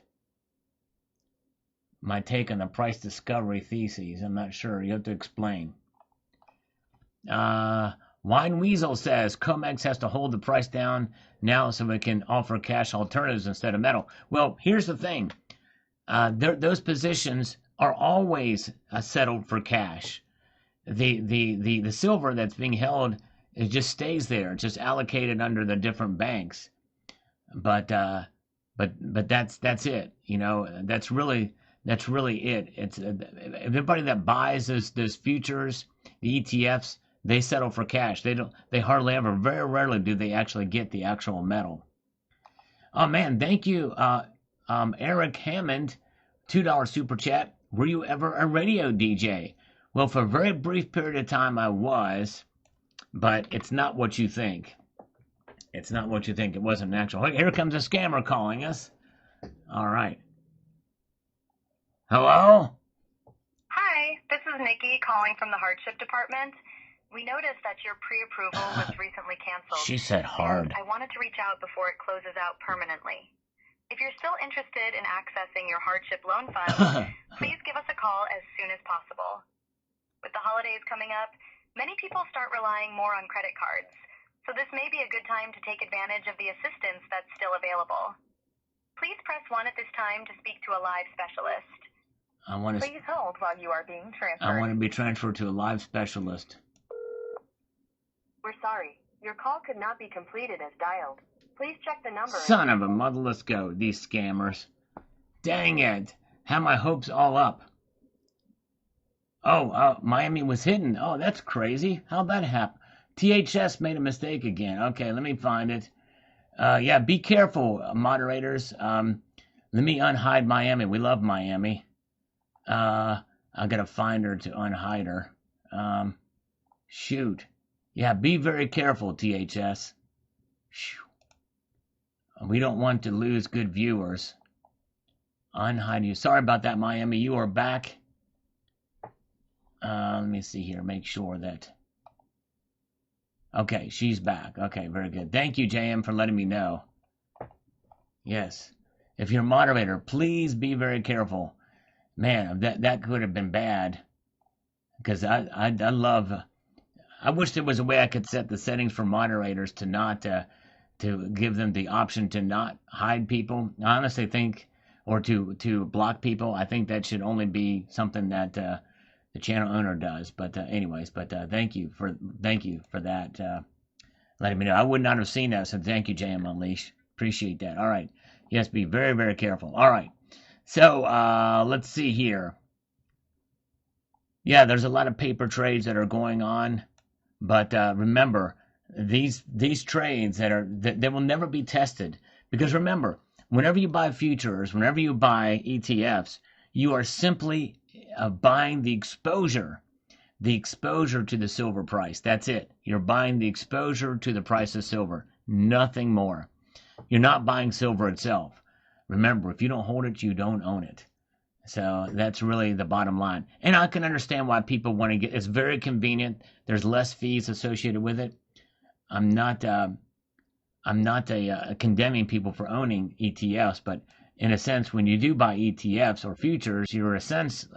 My take on the price discovery theses. I'm not sure. You have to explain. Wine Weasel says COMEX has to hold the price down now so it can offer cash alternatives instead of metal. Well, here's the thing. Those positions are always settled for cash. The silver that's being held, it just stays there. It's just allocated under the different banks. But that's it. You know, that's really it. It's everybody that buys those futures, the ETFs, they settle for cash. They hardly ever, very rarely do they actually get the actual metal. Oh man, thank you, Eric Hammond, $2 super chat. Were you ever a radio DJ? Well, for a very brief period of time I was, but it's not what you think. It's not what you think. It wasn't natural. Here comes a scammer calling us. All right. Hello? Hi, this is Nikki calling from the hardship department. We noticed that your pre-approval was recently canceled. She said hard. I wanted to reach out before it closes out permanently. If you're still interested in accessing your hardship loan funds, please give us a call as soon as possible. With the holidays coming up, many people start relying more on credit cards, so this may be a good time to take advantage of the assistance that's still available. Please press 1 at this time to speak to a live specialist. Please hold while you are being transferred. I want to be transferred to a live specialist. We're sorry. Your call could not be completed as dialed. Please check the number. Son of a mother, let's go. These scammers. Dang it. Had my hopes all up. Oh, Miami was hidden. Oh, that's crazy. How'd that happen? THS made a mistake again. Okay, let me find it. Yeah, be careful, moderators. Let me unhide Miami. We love Miami. I gotta find her to unhide her. Shoot. Yeah, be very careful, THS. We don't want to lose good viewers. Unhide you. Sorry about that, Miami. You are back. Let me see here. Make sure that... Okay, she's back. Okay, very good. Thank you, JM, for letting me know. Yes. If you're a moderator, please be very careful. Man, that could have been bad. Because I love... I wish there was a way I could set the settings for moderators to not... to give them the option to not hide people. I honestly think... Or to block people. I think that should only be something that... the channel owner does, but anyways, thank you for that, letting me know. I would not have seen that, so thank you, JM Unleash. Appreciate that. All right, yes, be very, very careful. All right, so let's see here. Yeah, there's a lot of paper trades that are going on, but remember, these trades that will never be tested, because remember, Whenever you buy futures, whenever you buy ETFs, you are simply buying the exposure to the silver price. That's it. You're buying the exposure to the price of silver, nothing more. You're not buying silver itself. Remember, if you don't hold it, you don't own it. So that's really the bottom line. And I can understand why people want to get, it's very convenient. There's less fees associated with it. I'm not condemning people for owning ETFs, but in a sense, when you do buy ETFs or futures, you're a sense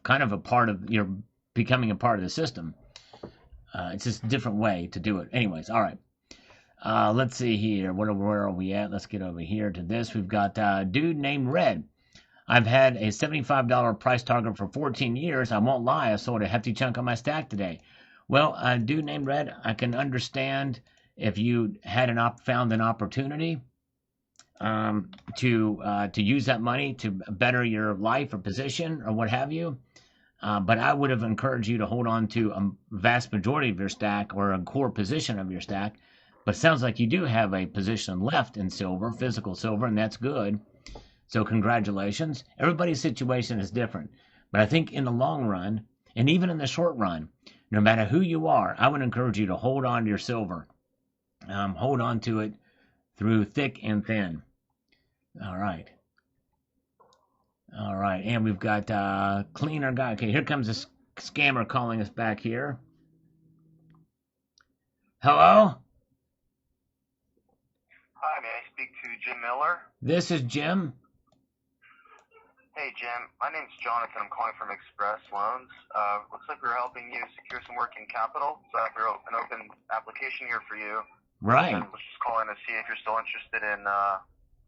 kind of a part of, you're becoming a part of the system. It's just a different way to do it. Anyways, all right. Let's see here. Where are we at? Let's get over here to this. We've got a dude named Red. I've had a $75 price target for 14 years. I won't lie, I sold a hefty chunk of my stack today. Well, dude named Red, I can understand if you had found an opportunity to use that money to better your life or position or what have you. But I would have encouraged you to hold on to a vast majority of your stack or a core position of your stack. But it sounds like you do have a position left in silver, physical silver, and that's good. So congratulations. Everybody's situation is different. But I think in the long run, and even in the short run, no matter who you are, I would encourage you to hold on to your silver. Hold on to it through thick and thin. All right. All right. And we've got cleaner guy. Okay, here comes a scammer calling us back here. Hello? Hi, may I speak to Jim Miller? This is Jim. Hey, Jim. My name's Jonathan. I'm calling from Express Loans. Looks like we're helping you secure some working capital. So I have an open application here for you. Right. And was just calling to see if you're still interested in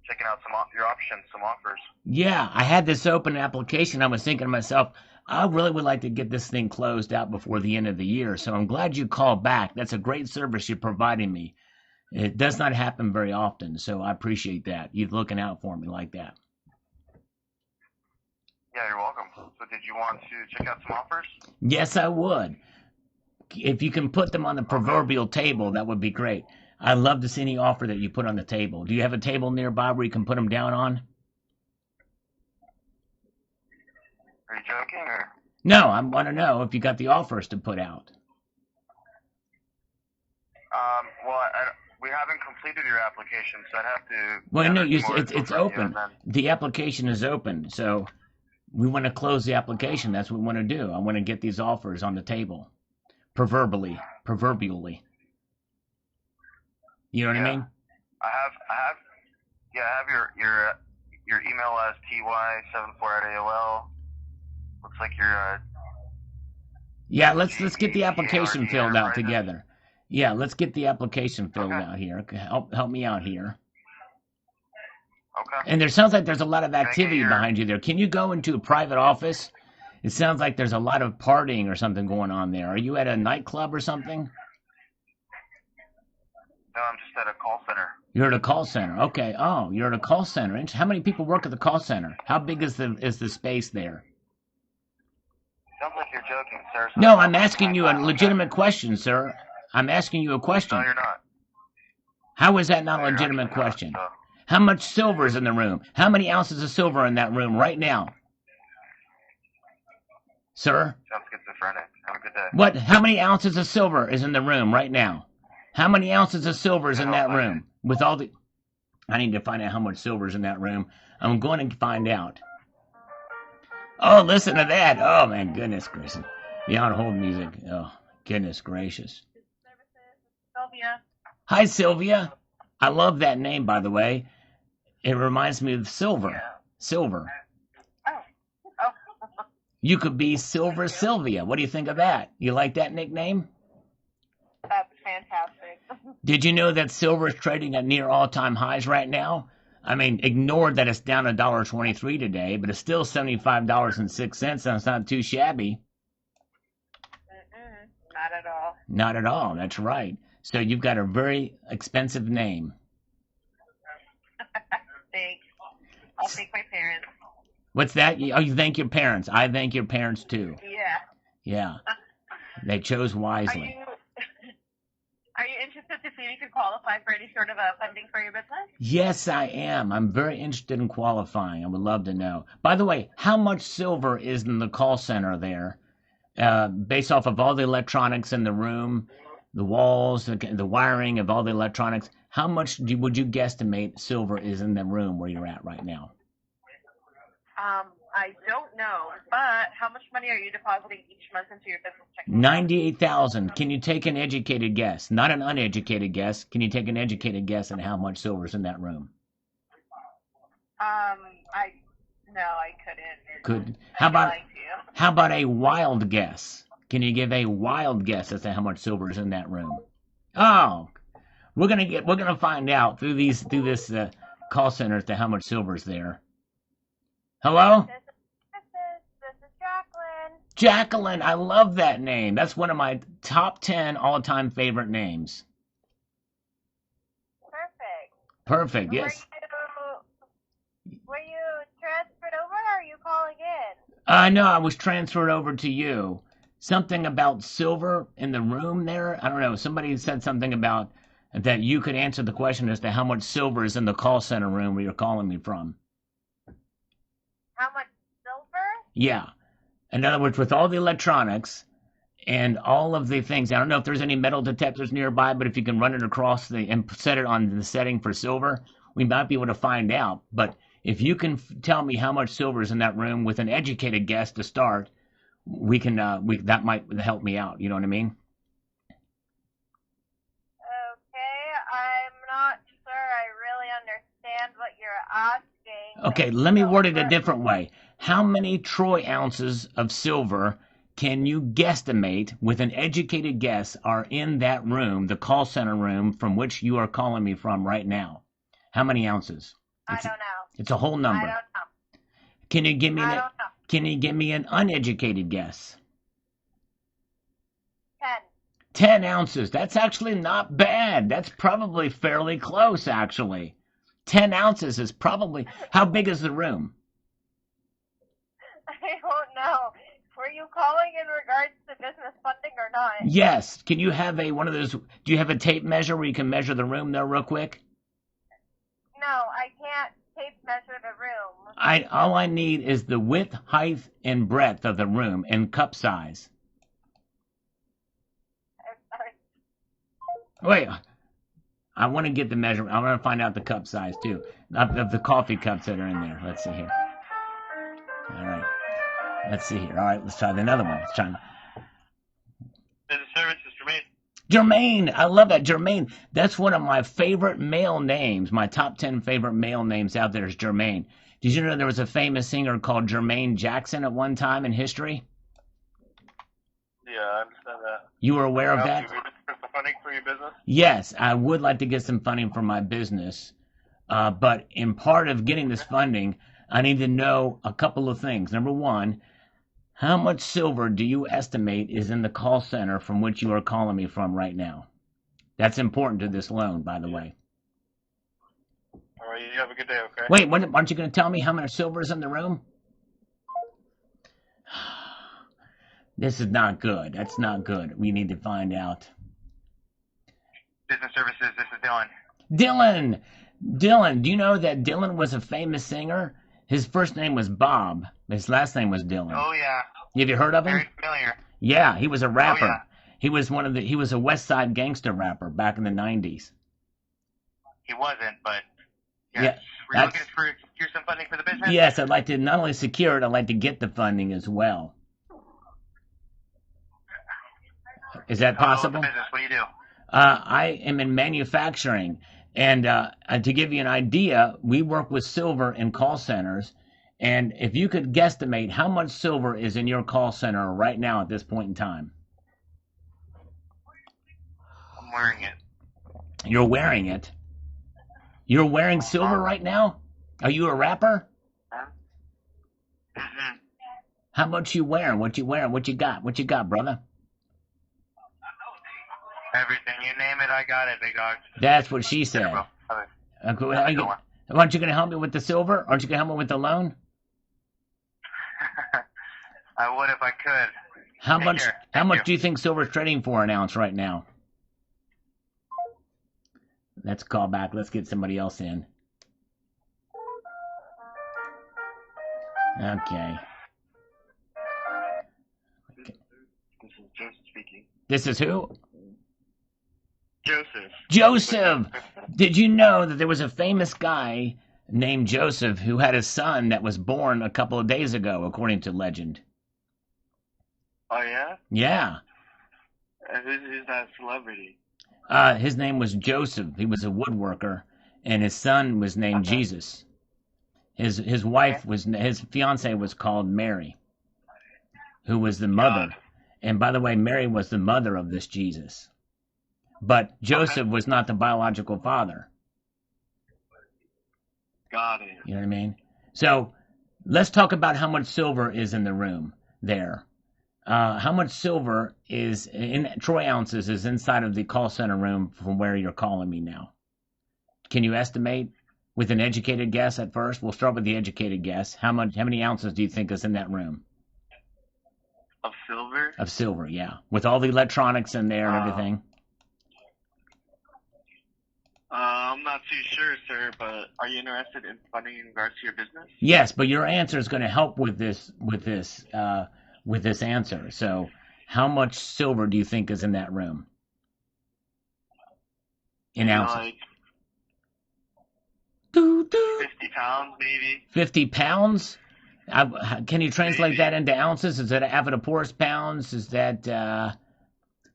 checking out your options, some offers. Yeah, I had this open application. I was thinking to myself, I really would like to get this thing closed out before the end of the year. So I'm glad you called back. That's a great service you're providing me. It does not happen very often, so I appreciate that. You looking out for me like that. Yeah, you're welcome. So did you want to check out some offers? Yes, I would. If you can put them on the proverbial table, that would be great. I'd love to see any offer that you put on the table. Do you have a table nearby where you can put them down on? Are you joking, or? No, I want to know if you got the offers to put out. Well, we haven't completed your application, so I'd have to. Well, no, it's open. The application is open, so we want to close the application. That's what we want to do. I want to get these offers on the table, proverbially. You know what I mean? I have your email as ty74@AOL. Looks like you're Yeah, let's get the application filled out together. Yeah, let's get the application filled out here. Help me out here. Okay. And there sounds like there's a lot of activity behind you there. Can you go into a private office? It sounds like there's a lot of partying or something going on there. Are you at a nightclub or something? No, I'm just at a call center. You're at a call center. Okay. Oh, you're at a call center. How many people work at the call center? How big is the space there? Sounds like you're joking, sir. So No, I'm asking you a legitimate question, sir. I'm asking you a question. No, you're not. How is that not a legitimate question? Not, so. How much silver is in the room? How many ounces of silver in that room right now? Sir? Sounds schizophrenic. Have a good day. What? How many ounces of silver is in the room right now? How many ounces of silver is in that room? With all the... I need to find out how much silver is in that room. I'm going to find out. Oh, listen to that. Oh, man, goodness gracious. The on-hold music. Oh, goodness gracious. Sylvia. Hi, Sylvia. I love that name, by the way. It reminds me of silver. Yeah. Silver. Oh. You could be Silver Sylvia. What do you think of that? You like that nickname? That's fantastic. Did you know that silver is trading at near all-time highs right now? I mean, ignore that it's down $1.23 today, but it's still $75.06, and it's not too shabby. Not at all. Not at all. That's right. So you've got a very expensive name. Thanks. I'll thank my parents. What's that? Oh, you thank your parents. I thank your parents, too. Yeah. Yeah. They chose wisely. Are you interested to see if you can qualify for any sort of funding for your business? Yes, I am. I'm very interested in qualifying. I would love to know. By the way, how much silver is in the call center there? Based off of all the electronics in the room, the walls, the wiring of all the electronics, how much would you guesstimate silver is in the room where you're at right now? I don't know, but how much money are you depositing each month into your business checking? 98,000. Can you take an educated guess? Not an uneducated guess. Can you take an educated guess on how much silver is in that room? I couldn't. Good. How about a wild guess? Can you give a wild guess as to how much silver is in that room? Oh, we're gonna find out through this call center as to how much silver is there. Hello? This is Jacqueline. Jacqueline, I love that name. That's one of my top 10 all-time favorite names. Perfect, yes. Were you transferred over, or are you calling in? No, I was transferred over to you. Something about silver in the room there. I don't know. Somebody said something about that you could answer the question as to how much silver is in the call center room where you're calling me from. How much silver? Yeah. In other words, with all the electronics and all of the things, I don't know if there's any metal detectors nearby, but if you can run it across and set it on the setting for silver, we might be able to find out. But if you can tell me how much silver is in that room with an educated guess to start, we can that might help me out. You know what I mean? Okay, I'm not sure I really understand what you're asking. Okay, let me word it a different way. How many troy ounces of silver can you guesstimate with an educated guess are in that room, the call center room from which you are calling me from right now? How many ounces? I don't know. It's a whole number. I don't know. Can you give me I don't know. Can you give me an uneducated guess? 10. 10 ounces. That's actually not bad. That's probably fairly close, actually. 10 ounces is probably... How big is the room? I don't know. Were you calling in regards to business funding or not? Yes. Can you have one of those... Do you have a tape measure where you can measure the room there real quick? No, I can't tape measure the room. All I need is the width, height, and breadth of the room and cup size. Wait, I want to get the measurement. I want to find out the cup size too, of the coffee cups that are in there. Let's see here. All right, let's see here. All right, let's try another one. Let's try. Business services, Jermaine. Jermaine, I love that. Jermaine, that's one of my favorite male names. My top 10 favorite male names out there is Jermaine. Did you know there was a famous singer called Jermaine Jackson at one time in history? Yeah, I understand that. You were aware of that? You for some funding for your business? Yes, I would like to get some funding for my business. But in part of getting this funding, I need to know a couple of things. Number one, how much silver do you estimate is in the call center from which you are calling me from right now? That's important to this loan, by the way. All right, you have a good day, okay? Wait, aren't you going to tell me how much silver is in the room? This is not good. That's not good. We need to find out. Business services, this is Dylan. Dylan, do you know that Dylan was a famous singer? His first name was Bob. His last name was Dylan. Oh, yeah. Have you heard of him? Very familiar. Yeah, he was a rapper. Oh, yeah. He was a West Side gangster rapper back in the 90s. He wasn't, but yes. Yeah, Were you looking for secure some funding for the business? Yes, I'd like to not only secure it, I'd like to get the funding as well. Is that possible? Business, what do you do? I am in manufacturing, and to give you an idea, we work with silver in call centers, and if you could guesstimate how much silver is in your call center right now at this point in time. I'm wearing it. You're wearing it? You're wearing silver right now? Are you a rapper? Mm-hmm. How much you wearing? What you wearing? What you got? What you got, brother? Everything. You name it, I got it, big dog. That's what she said. Bro. Okay, aren't you going to help me with the silver? Aren't you going to help me with the loan? I would if I could. How Take much? care. How Thank much you. do you think silver's trading for an ounce right now? Let's call back. Let's get somebody else in. Okay. This is Joseph speaking. This is who? Joseph. Joseph! Did you know that there was a famous guy named Joseph who had a son that was born a couple of days ago, according to legend? Oh, yeah? Yeah. Who's that celebrity? His name was Joseph. He was a woodworker, and his son was named Jesus. His wife was, his fiance was called Mary, who was the mother. And by the way, Mary was the mother of this Jesus. But Joseph was not the biological father. Got it. You know what I mean? So let's talk about how much silver is in the room there. How much silver is in troy ounces is inside of the call center room from where you're calling me now? Can you estimate with an educated guess at first? We'll start with the educated guess. How many ounces do you think is in that room? Of silver? Of silver, yeah. With all the electronics in there and everything. I'm not too sure, sir, but are you interested in funding in regards to your business? Yes, but your answer is going to help with this answer. So, how much silver do you think is in that room? In ounces. Like 50 pounds, maybe. 50 pounds? Can you translate that into ounces? Is that avodaporous pounds? Is that,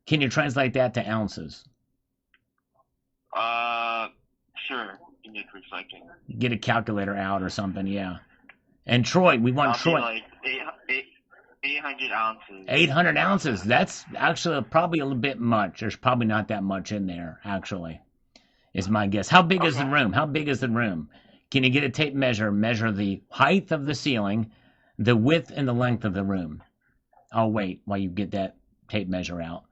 can you translate that to ounces? Sure. Give me a quick second. Get a calculator out or something, yeah. And Troy, we want Troy. Like 800 ounces. 800 ounces. That's actually probably a little bit much. There's probably not that much in there, actually, is my guess. How big is the room? How big is the room? Can you get a tape measure the height of the ceiling, the width and the length of the room? I'll wait while you get that tape measure out.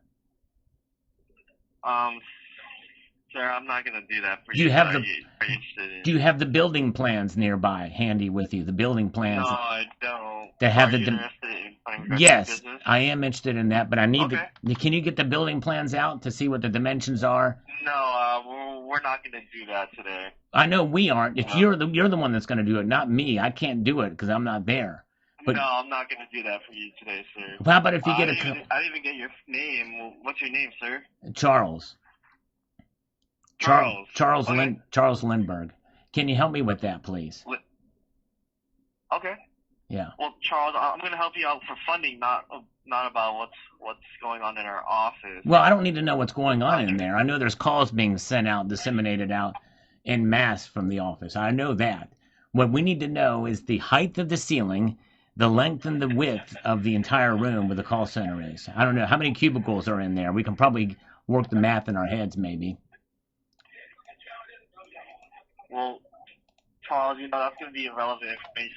Sir, I'm not gonna do that for Do you you. have Are the- you interested in? Do you have the building plans nearby, handy with you? The building plans. No, I don't. That have Are the you dim- interested in funding regards to Yes, business? I am interested in that, but I need Okay. Can you get the building plans out to see what the dimensions are? No, we're not gonna do that today. I know we aren't. If No. you're the one that's going to do it, not me. I can't do it because I'm not there. But- No, I'm not gonna do that for you today, sir. How about if you get I didn't even get your name. Well, what's your name, sir? Charles? Charles. Charles Okay. Charles Lindbergh. Can you help me with that, please? Okay. Yeah. Well, Charles, I'm gonna help you out for funding, not about what's going on in our office. Well, I don't need to know what's going on in there. I know there's calls being sent out, disseminated out en masse from the office. I know that. What we need to know is the height of the ceiling, the length and the width of the entire room where the call center is. I don't know how many cubicles are in there. We can probably work the math in our heads, maybe. Well, Charles, that's going to be irrelevant information.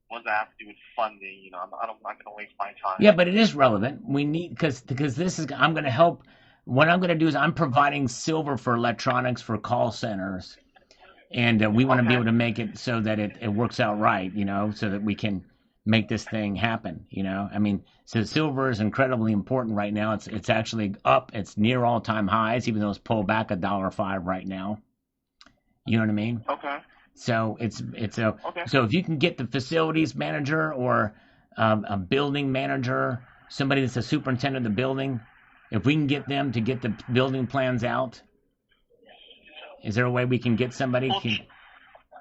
What does that have to do with funding? I'm not going to waste my time. Yeah, but it is relevant. We need because this is. I'm going to help. What I'm going to do is I'm providing silver for electronics for call centers, and we want to be able to make it so that it works out right. So that we can make this thing happen. I mean, so silver is incredibly important right now. It's actually up. It's near all-time highs, even though it's pulled back $1.05 right now. You know what I mean? Okay. So so if you can get the facilities manager or a building manager, somebody that's a superintendent of the building, if we can get them to get the building plans out, is there a way we can get somebody? Well,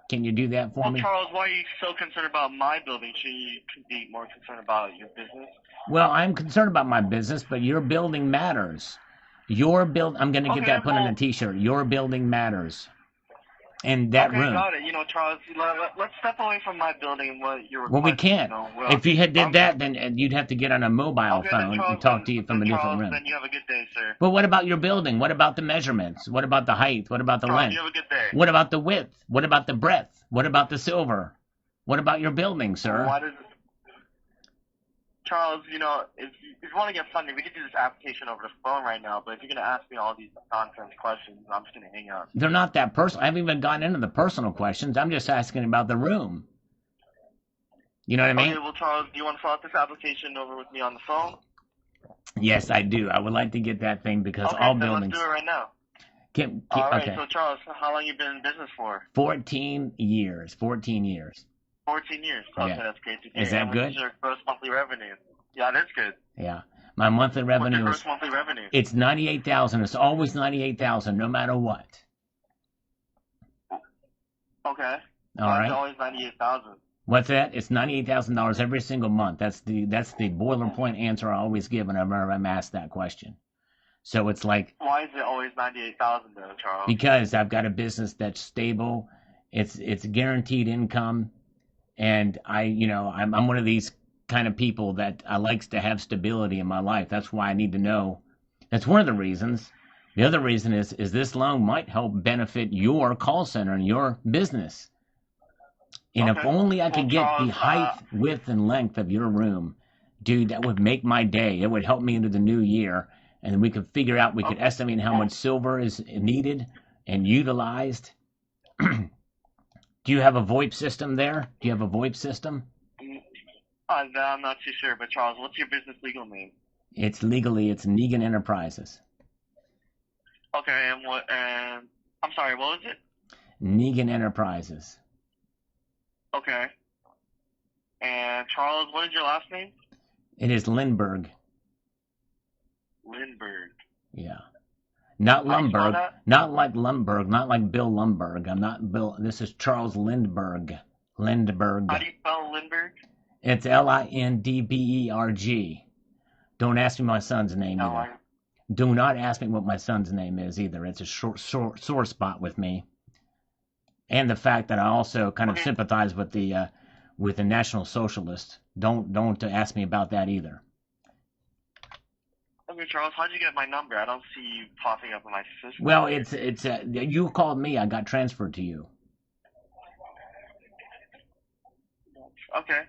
Can you do that for me? Charles, why are you so concerned about my building? Should you be more concerned about your business? Well, I'm concerned about my business, but your building matters. I'm going to get that put on a T-shirt. Your building matters. And that room. Got it. Charles, let's step away from my building and what you're Well, we can't. If you did that, then you'd have to get on a mobile phone Charles, and talk to you from a different room. Then you have a good day, sir. But what about your building? What about the measurements? What about the height? What about the Charles, length? you have a good day. What about the width? What about the breadth? What about the silver? What about your building, sir? Charles, if you want to get funding, we could do this application over the phone right now, but if you're going to ask me all these nonsense questions, I'm just going to hang up. They're not that personal. I haven't even gotten into the personal questions. I'm just asking about the room. You know what I mean? Okay, well, Charles, do you want to fill out this application over with me on the phone? Yes, I do. I would like to get that thing because all buildings. Let's do it right now. All right. Okay. So Charles, how long you been in business for? 14 years. 14 years. 14 years. Okay, Yeah. that's great to hear. Is that and good? What's your gross monthly revenue? Yeah, that's good. Yeah. My monthly What's your revenue gross is monthly revenue? it's 98,000. It's always 98,000 no matter what. Okay. All Why is right. it always 98,000? What's that? It's $98,000 every single month. That's the boilerplate answer I always give whenever I'm asked that question. So it's like, Why is it always 98,000 though, Charles? because I've got a business that's stable, it's guaranteed income, and I'm one of these kind of people that I likes to have stability in my life. That's why I need to know. That's one of the reasons. The other reason is this loan might help benefit your call center and your business. And if Okay. only I could Well, get Charles, the height, width, and length of your room, dude, that would make my day. It would help me into the new year, and then we could figure out, we could estimate how much silver is needed and utilized. Do you have a VoIP system there? Do you have a VoIP system? I'm not too sure, but Charles, what's your business legal name? It's Negan Enterprises. Okay, and I'm sorry, what was it? Negan Enterprises. Okay. And Charles, what is your last name? It is Lindbergh. Lindbergh. Yeah. Not How do you spell Lumberg. that? Not like Lumberg. Not like Bill Lumberg. I'm not Bill. This is Charles Lindbergh. Lindbergh. How do you spell Lindbergh? It's Lindberg. Don't ask me my son's name No, either. Do not ask me what my son's name is either. It's a sore spot with me. And the fact that I also kind of sympathize with the National Socialists. Don't ask me about that either. Okay, Charles, how did you get my number? I don't see you popping up in my system. Well, it's you called me. I got transferred to you. Okay.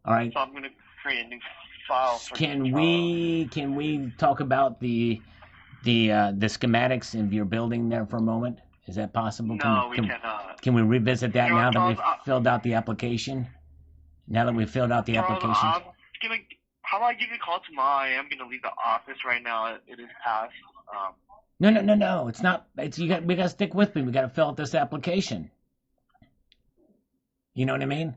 All right. So I'm gonna create a new file for Can you, we talk about the schematics of your building there for a moment? Is that possible? No, we cannot. Can we revisit that You know, now that Charles, we've filled out the application? Now that we've filled out the Charles, application. how about I give you a call tomorrow? I am gonna leave the office right now. It is past. No. It's not. We gotta stick with me. We gotta fill out this application. You know what I mean?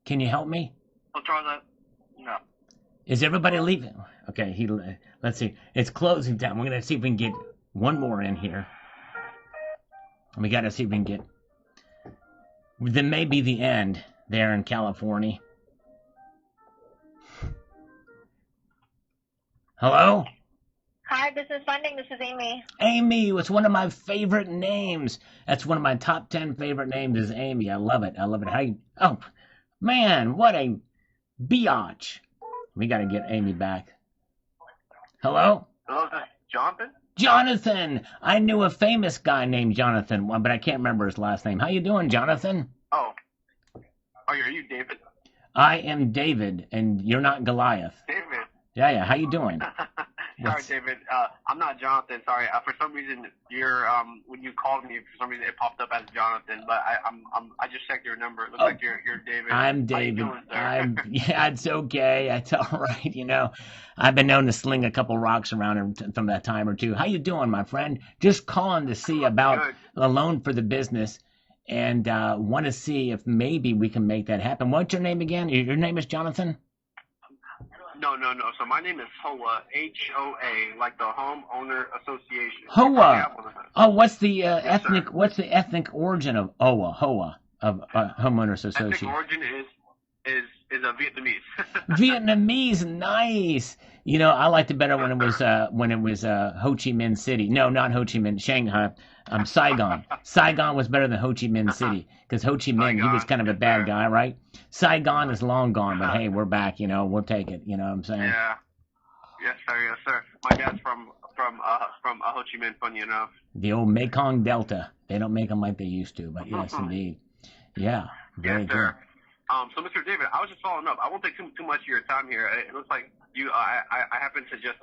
Can you help me? So Charles, no. Is everybody leaving? Okay. Let's see. It's closing time. We're gonna see if we can get one more in here. We gotta see if we can get. Then maybe the end there in California. Hello? Hi, Business Funding. This is Amy. Amy, it's one of my favorite names. That's one of my top 10 favorite names is Amy. I love it. Oh, man, what a biatch. We got to get Amy back. Hello? Hello, this is Jonathan? Jonathan! I knew a famous guy named Jonathan, but I can't remember his last name. How you doing, Jonathan? Oh. Are you David? I am David, and you're not Goliath. David. Yeah. How you doing? Sorry, David. I'm not Jonathan. Sorry. For some reason, when you called me, for some reason it popped up as Jonathan. But I just checked your number. It looks like you're David. I'm David. How you doing, sir? Yeah, it's okay. It's all right. I've been known to sling a couple rocks around from that time or two. How you doing, my friend? Just calling to see about a loan for the business, and want to see if maybe we can make that happen. What's your name again? Your name is Jonathan? No. So my name is HOA, H-O-A, like the Homeowner Association. HOA. Oh, what's the Yes, ethnic? sir. What's the ethnic origin of HOA of Homeowners Association? Ethnic origin is a Vietnamese. Vietnamese, nice. I liked it better when it was Ho Chi Minh City. No, not Ho Chi Minh, Shanghai. Saigon. Saigon was better than Ho Chi Minh City because Ho Chi Minh, he was kind of a bad guy, right? Saigon is long gone, but hey, we're back. We'll take it. You know what I'm saying? Yeah. Yes, sir. My dad's from Ho Chi Minh, funny enough. The old Mekong Delta. They don't make them like they used to, but yes, indeed. Yeah, very good. Sir. So, Mr. David, I was just following up. I won't take too much of your time here. It looks like I happened to just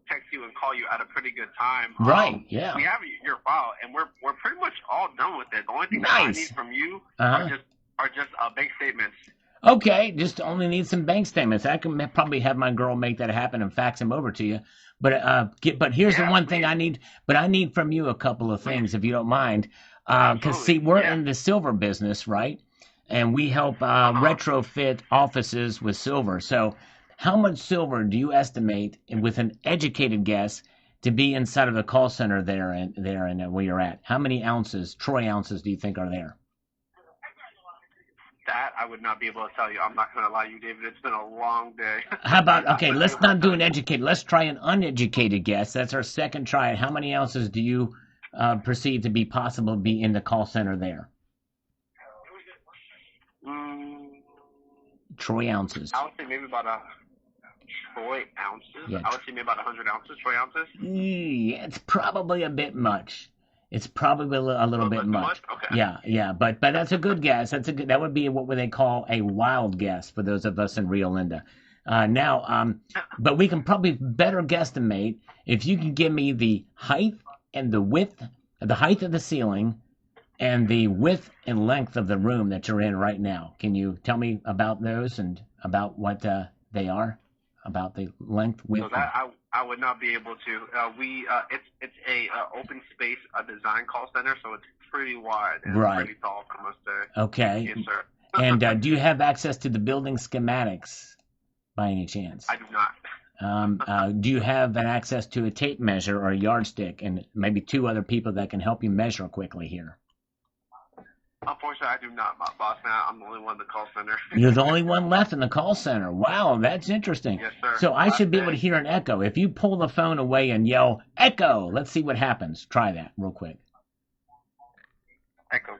text you and call you at a pretty good time. Right, yeah. We have your file, and we're pretty much all done with it. The only thing that I need from you are just bank statements. Okay, just only need some bank statements. I can probably have my girl make that happen and fax them over to you. But here's the Yeah, one thing please. I need. But I need from you a couple of Please. things, if you don't mind. Because see, Absolutely. we're Yeah. in the silver business, right? And we help Uh-huh. retrofit offices with silver. So, how much silver do you estimate, with an educated guess, to be inside of the call center there and where you're at? How many ounces, troy ounces, do you think are there? That I would not be able to tell you. I'm not going to lie to you, David. It's been a long day. How about, I'm okay, not let's able to not do tell an you. educated. Let's try an uneducated guess. That's our second try. How many ounces do you perceive to be possible to be in the call center there? Mm, Troy ounces. I would say maybe about a troy ounces. Yeah. I would say maybe about 100 ounces, troy ounces. Yeah, it's probably a bit much. It's probably a little bit Too much. much? Okay. Yeah, but that's a good guess. That would be what would they call a wild guess for those of us in Rio Linda. But we can probably better guesstimate if you can give me the height and the width, the height of the ceiling, and the width and length of the room that you're in right now. Can you tell me about those and about what they are? About the length, width. So that I would not be able to. It's a open space design call center, so it's pretty wide and Right. pretty tall, I must say. Okay. Yes, sir. And do you have access to the building schematics by any chance? I do not. Do you have an access to a tape measure or a yardstick and maybe two other people that can help you measure quickly here? Unfortunately, I do not, my boss. Man, I'm the only one in the call center. You're the only one left in the call center. Wow, that's interesting. Yes, sir. So I should be able to Last hear an echo. If you pull the phone away and yell, echo, let's see what happens. Try that real quick. Echo.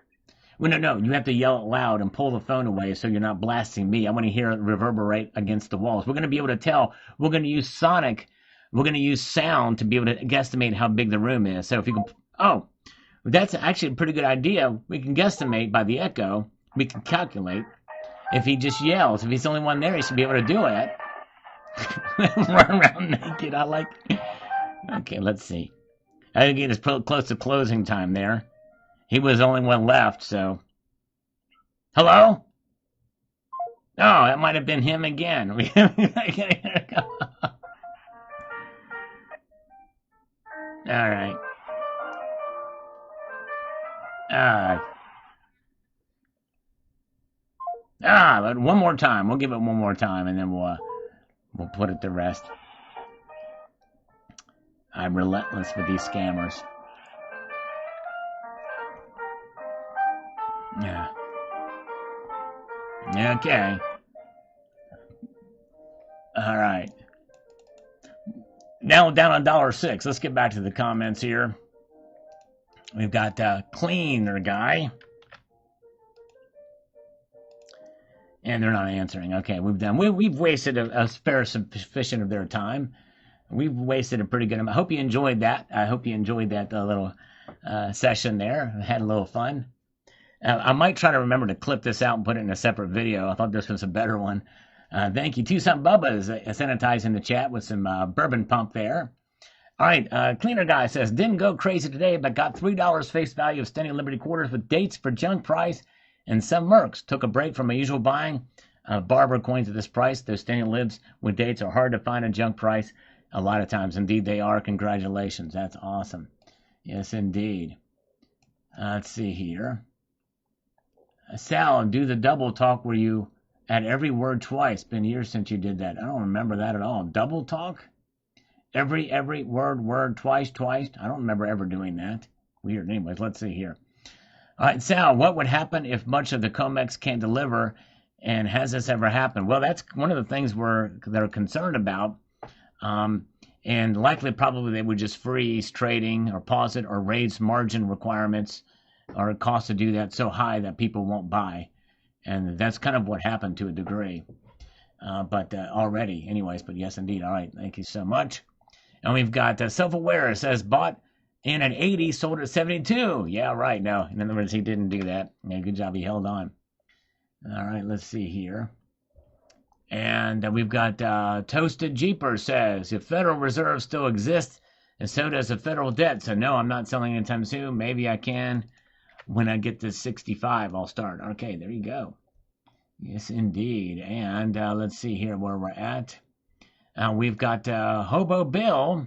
Well, no, you have to yell it loud and pull the phone away so you're not blasting me. I want to hear it reverberate against the walls. We're going to be able to tell. We're going to use sonic. We're going to use sound to be able to guesstimate how big the room is. So if you can, that's actually a pretty good idea. We can guesstimate by the echo. We can calculate. If he just yells, if he's the only one there, he should be able to do it. Run around naked. I like. Okay, let's see. I think it is close to closing time there. He was the only one left, so. Hello? Oh, that might have been him again. All right. But one more time. We'll give it one more time, and then we'll put it to rest. I'm relentless with these scammers. Yeah. Okay. All right. Now down on $1.06. Let's get back to the comments here. We've got Cleaner Guy. And they're not answering. Okay, we've wasted a fair sufficient of their time. We've wasted a pretty good amount. I hope you enjoyed that. I hope you enjoyed that little session there. I had a little fun. I might try to remember to clip this out and put it in a separate video. I thought this was a better one. Thank you. Tucson Bubba is sanitizing the chat with some bourbon pump there. All right, Cleaner Guy says, didn't go crazy today, but got $3 face value of Standing Liberty quarters with dates for junk price and some mercs. Took a break from my usual buying. Barber coins at this price. Those Standing Libs with dates are hard to find a junk price. A lot of times, indeed, they are. Congratulations. That's awesome. Yes, indeed. Let's see here. Sal, do the double talk where you add every word twice. Been years since you did that. I don't remember that at all. Double talk? Every word twice. I don't remember ever doing that. Weird. Anyways, let's see here. All right, Sal, what would happen if much of the COMEX can't deliver, and has this ever happened? Well, that's one of the things they're concerned about, and likely probably they would just freeze trading or pause it or raise margin requirements or a cost to do that so high that people won't buy, and that's kind of what happened to a degree, but already, anyways. But yes, indeed. All right, thank you so much. And we've got Self-Aware says bought in at 80, sold at 72. Yeah, right. No, in other words, he didn't do that. Yeah, good job. He held on. All right, let's see here. And we've got Toasted Jeeper says, if Federal Reserve still exists, and so does the federal debt. So no, I'm not selling anytime soon. Maybe I can when I get to 65. I'll start. Okay, there you go. Yes, indeed. And let's see here where we're at. We've got Hobo Bill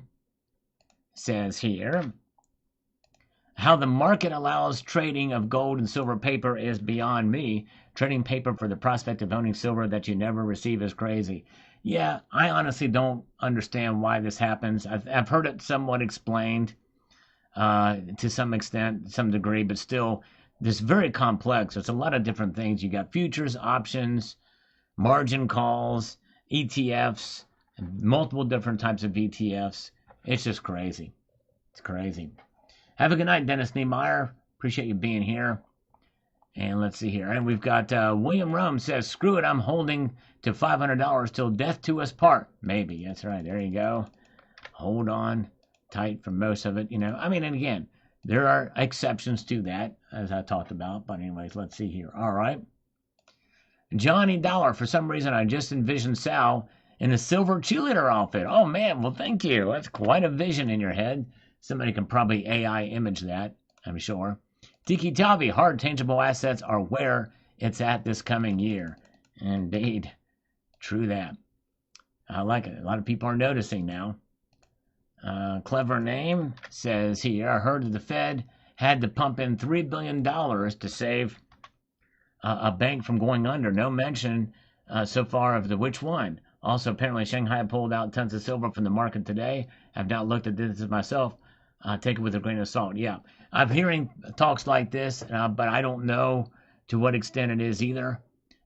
says here, how the market allows trading of gold and silver paper is beyond me. Trading paper for the prospect of owning silver that you never receive is crazy. Yeah, I honestly don't understand why this happens. I've heard it somewhat explained to some extent, some degree, but still, this very complex. There's a lot of different things. You got futures, options, margin calls, ETFs, multiple different types of ETFs. It's just crazy. It's crazy. Have a good night, Dennis Niemeyer. Appreciate you being here. And let's see here. And we've got William Rum says, screw it, I'm holding to $500 till death to us part. Maybe. That's right. There you go. Hold on tight for most of it. I mean, and again, there are exceptions to that, as I talked about. But anyways, let's see here. All right. Johnny Dollar, for some reason, I just envisioned Sal in a silver cheerleader outfit. Oh, man. Well, thank you. That's quite a vision in your head. Somebody can probably AI image that, I'm sure. Tiki Tavi, hard tangible assets are where it's at this coming year. Indeed. True that. I like it. A lot of people are noticing now. Clever name says here, I heard that the Fed had to pump in $3 billion to save a bank from going under. No mention so far of the which one. Also, apparently, Shanghai pulled out tons of silver from the market today. I've not looked at this myself. Take it with a grain of salt. Yeah, I'm hearing talks like this, but I don't know to what extent it is either.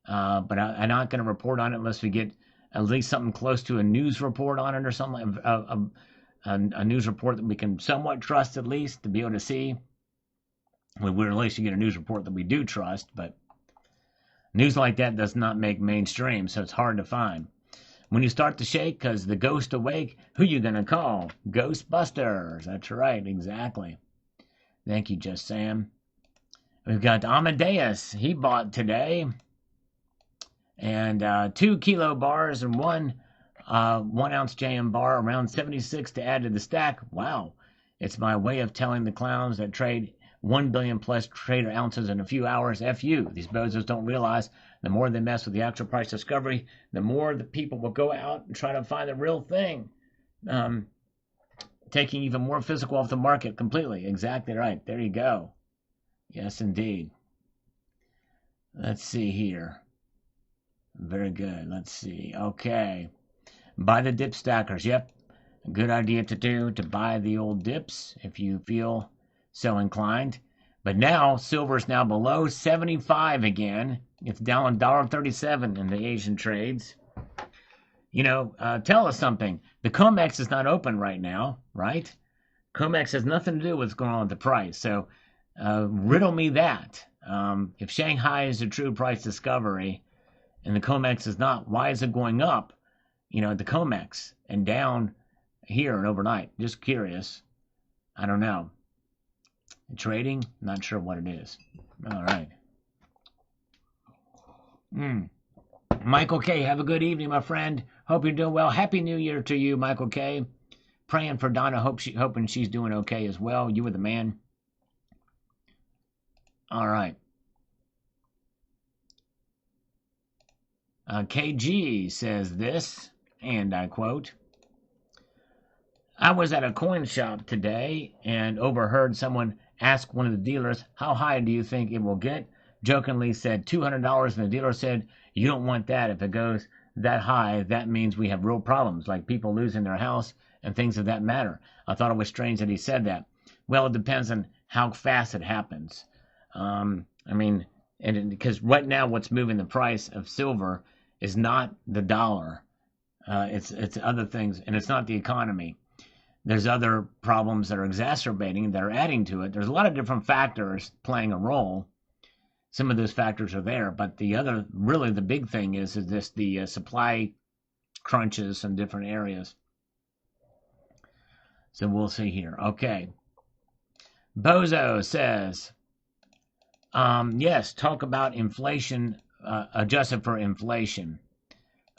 But I'm not going to report on it unless we get at least something close to a news report on it or something, a news report that we can somewhat trust at least to be able to see. We're at least to get a news report that we do trust, but news like that does not make mainstream, so it's hard to find. When you start to shake because the ghost awake, who you going to call? Ghostbusters. That's right, exactly. Thank you, Just Sam. We've got Amadeus. He bought today. And 2 kilo bars and 1 ounce JM bar, around 76 to add to the stack. Wow. It's my way of telling the clowns that trade 1 billion plus trader ounces in a few hours. F you. These bozos don't realize the more they mess with the actual price discovery, the more the people will go out and try to find the real thing. Taking even more physical off the market completely. Exactly right. There you go. Yes, indeed. Let's see here. Very good. Let's see. Okay. Buy the dip stackers. Yep. A good idea to do, to buy the old dips if you feel so inclined. But now, silver is now below 75 again. It's down $1.37 in the Asian trades. Tell us something. The COMEX is not open right now, right? COMEX has nothing to do with what's going on with the price. So, riddle me that. If Shanghai is a true price discovery and the COMEX is not, why is it going up, at the COMEX and down here and overnight? Just curious. I don't know. Trading? Not sure what it is. All right. Michael K., have a good evening, my friend. Hope you're doing well. Happy New Year to you, Michael K. Praying for Donna, hoping she's doing okay as well. You were the man. All right. KG says this, and I quote, I was at a coin shop today and overheard someone ask one of the dealers, how high do you think it will get? Jokingly said $200, and the dealer said, you don't want that. If it goes that high, that means we have real problems, like people losing their house and things of that matter. I thought it was strange that he said that. Well, it depends on how fast it happens. Because right now what's moving the price of silver is not the dollar. It's other things, and it's not the economy. There's other problems that are exacerbating, that are adding to it. There's a lot of different factors playing a role. Some of those factors are there, but the big thing is the supply crunches in different areas. So we'll see here. Okay. Bozo says, yes, talk about inflation, adjusted for inflation.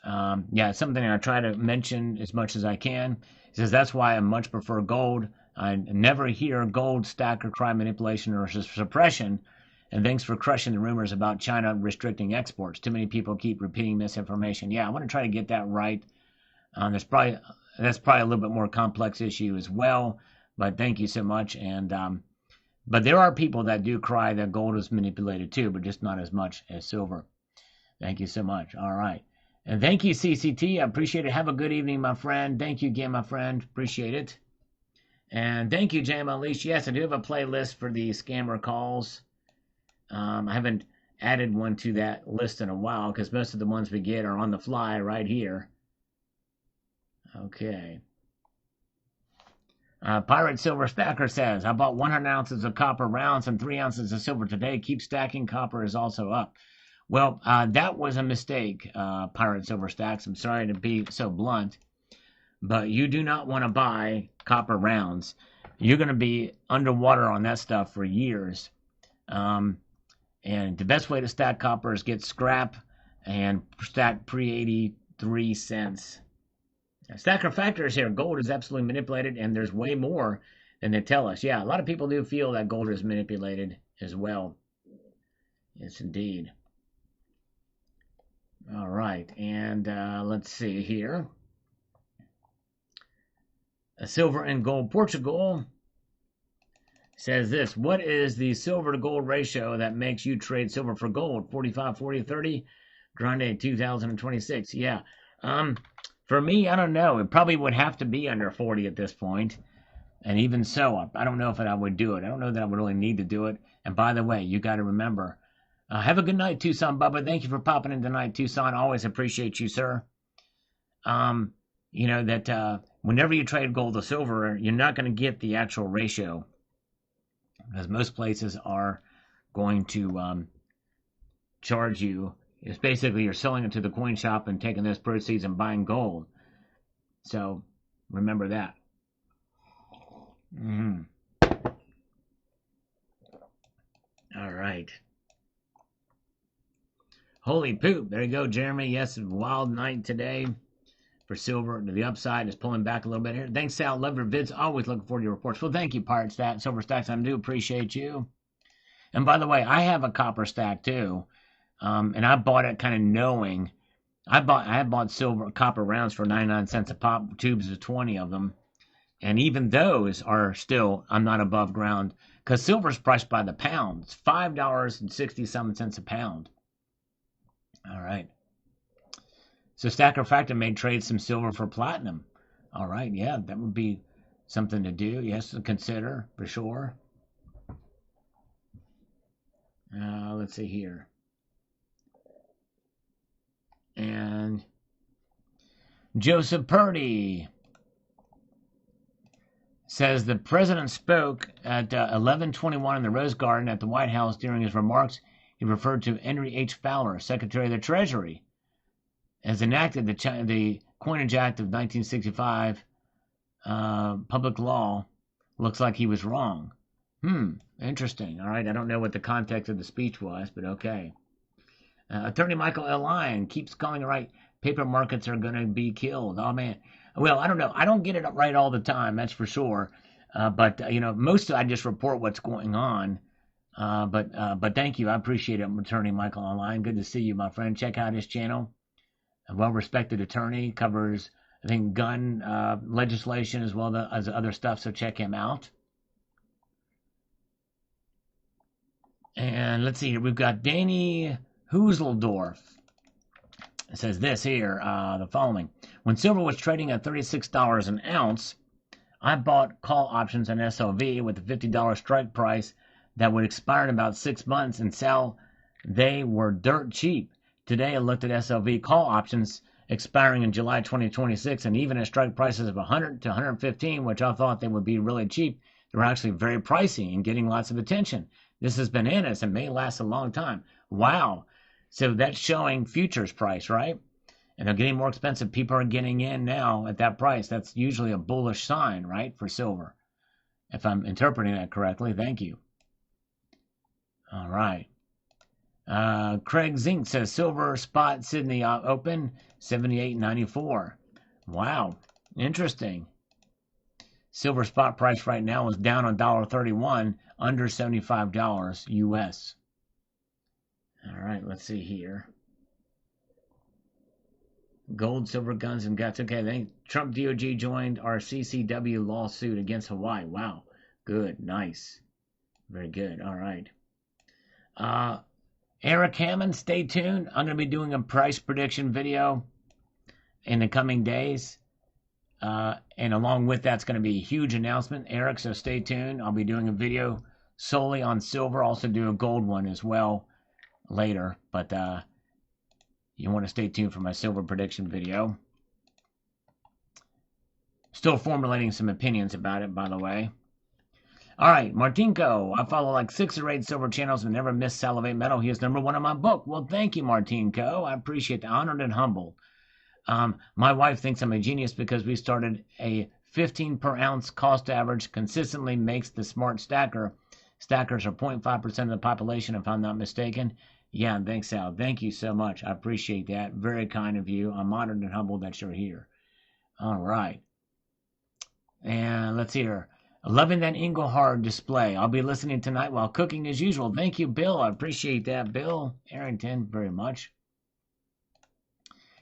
It's something I try to mention as much as I can. He says, that's why I much prefer gold. I never hear gold stacker cry manipulation or suppression And thanks for crushing the rumors about China restricting exports. Too many people keep repeating misinformation. Yeah, I want to try to get that right. That's probably a little bit more complex issue as well. But thank you so much. And but there are people that do cry that gold is manipulated too, but just not as much as silver. Thank you so much. All right. And thank you, CCT. I appreciate it. Have a good evening, my friend. Thank you again, my friend. Appreciate it. And thank you, Jam Unleashed. Yes, I do have a playlist for the scammer calls. I haven't added one to that list in a while because most of the ones we get are on the fly right here. Okay. Pirate Silver Stacker says, I bought 100 ounces of copper rounds and 3 ounces of silver today. Keep stacking. Copper is also up. Well, that was a mistake, Pirate Silver Stacks. I'm sorry to be so blunt, but you do not want to buy copper rounds. You're going to be underwater on that stuff for years. And the best way to stack copper is get scrap and stack pre-83 cents. Stacker factors here. Gold is absolutely manipulated, and there's way more than they tell us. Yeah, a lot of people do feel that gold is manipulated as well. Yes, indeed. All right, and let's see here. Silver and gold. Portugal says this. What is the silver to gold ratio that makes you trade silver for gold? 45, 40, 30? Grande 2026. Yeah. For me, I don't know. It probably would have to be under 40 at this point. And even so, I don't know if I would do it. I don't know that I would really need to do it. And by the way, you got to remember, have a good night, Tucson Bubba. Thank you for popping in tonight, Tucson. Always appreciate you, sir. You know that whenever you trade gold to silver, you're not going to get the actual ratio. Because most places are going to charge you. It's basically you're selling it to the coin shop and taking those proceeds and buying gold. So remember that. All right. Holy poop. There you go, Jeremy. Yes, wild night today for silver. The upside is pulling back a little bit here. Thanks, Sal. Love your vids. Always looking forward to your reports. Well, thank you, Pirate Stat, Silver Stacks. I do appreciate you. And by the way, I have a copper stack too. And I bought it kind of knowing. I bought silver copper rounds for 99 cents a pop, tubes of 20 of them. And even those are still, I'm not above ground. Because silver's priced by the pound. It's $5.60 a pound. All right. So Stacker Factor may trade some silver for platinum. All right, yeah, that would be something to do. Yes, to consider, for sure. Let's see here. And Joseph Purdy says the president spoke at 11:21 in the Rose Garden at the White House. During his remarks, he referred to Henry H. Fowler, Secretary of the Treasury, as enacted the Coinage Act of 1965 public law. Looks like he was wrong. Interesting. All right, I don't know what the context of the speech was, but okay. Attorney Michael L. Lyon keeps calling it right. Paper markets are going to be killed. Oh, man. Well, I don't know. I don't get it right all the time, that's for sure. But you know, most of I just report what's going on. But thank you. I appreciate it, Attorney Michael L. Lyon. Good to see you, my friend. Check out his channel. A well-respected attorney, covers, I think, gun legislation as well as other stuff, so check him out. And let's see here. We've got Danny Husseldorf. It says this here, the following. When silver was trading at $36 an ounce, I bought call options on SLV with a $50 strike price that would expire in about 6 months and sell. They were dirt cheap. Today I looked at SLV call options expiring in July 2026, and even at strike prices of 100 to 115, which I thought they would be really cheap, they were actually very pricey and getting lots of attention. This is bananas and may last a long time. Wow. So that's showing futures price, right? And they're getting more expensive. People are getting in now at that price. That's usually a bullish sign, right, for silver. If I'm interpreting that correctly, thank you. All right. Craig Zink says silver spot Sydney open 78.94. Wow, interesting. Silver spot price right now is down $1.31, under $75 US. All right, let's see here. Gold, silver, guns, and guts. Okay, then Trump DOJ joined our CCW lawsuit against Hawaii. Wow. Good. Nice. Very good. All right. Eric Hammond, stay tuned. I'm going to be doing a price prediction video in the coming days. And along with that's going to be a huge announcement, Eric, so stay tuned. I'll be doing a video solely on silver. Also do a gold one as well later. But you want to stay tuned for my silver prediction video. Still formulating some opinions about it, by the way. All right, Martinko. I follow like 6 or 8 silver channels and never miss Salivate Metal. He is #1 in my book. Well, thank you, Martinko. I appreciate the honored and humbled. My wife thinks I'm a genius because we started a 15 per ounce cost average, consistently makes the smart stacker. Stackers are 0.5% of the population, if I'm not mistaken. Yeah, thanks, Sal. Thank you so much. I appreciate that. Very kind of you. I'm honored and humbled that you're here. All right. And let's see here. Loving that Engelhard display. I'll be listening tonight while cooking as usual. Thank you, Bill. I appreciate that, Bill Arrington, very much.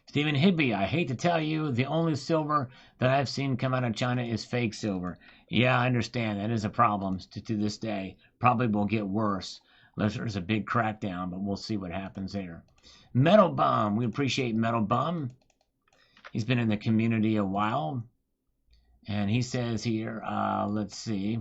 Stephen Hibby, I hate to tell you, the only silver that I've seen come out of China is fake silver. Yeah, I understand. That is a problem to this day. Probably will get worse unless there's a big crackdown, but we'll see what happens there. Metal Bum, we appreciate Metal Bum. He's been in the community a while. And he says here, let's see.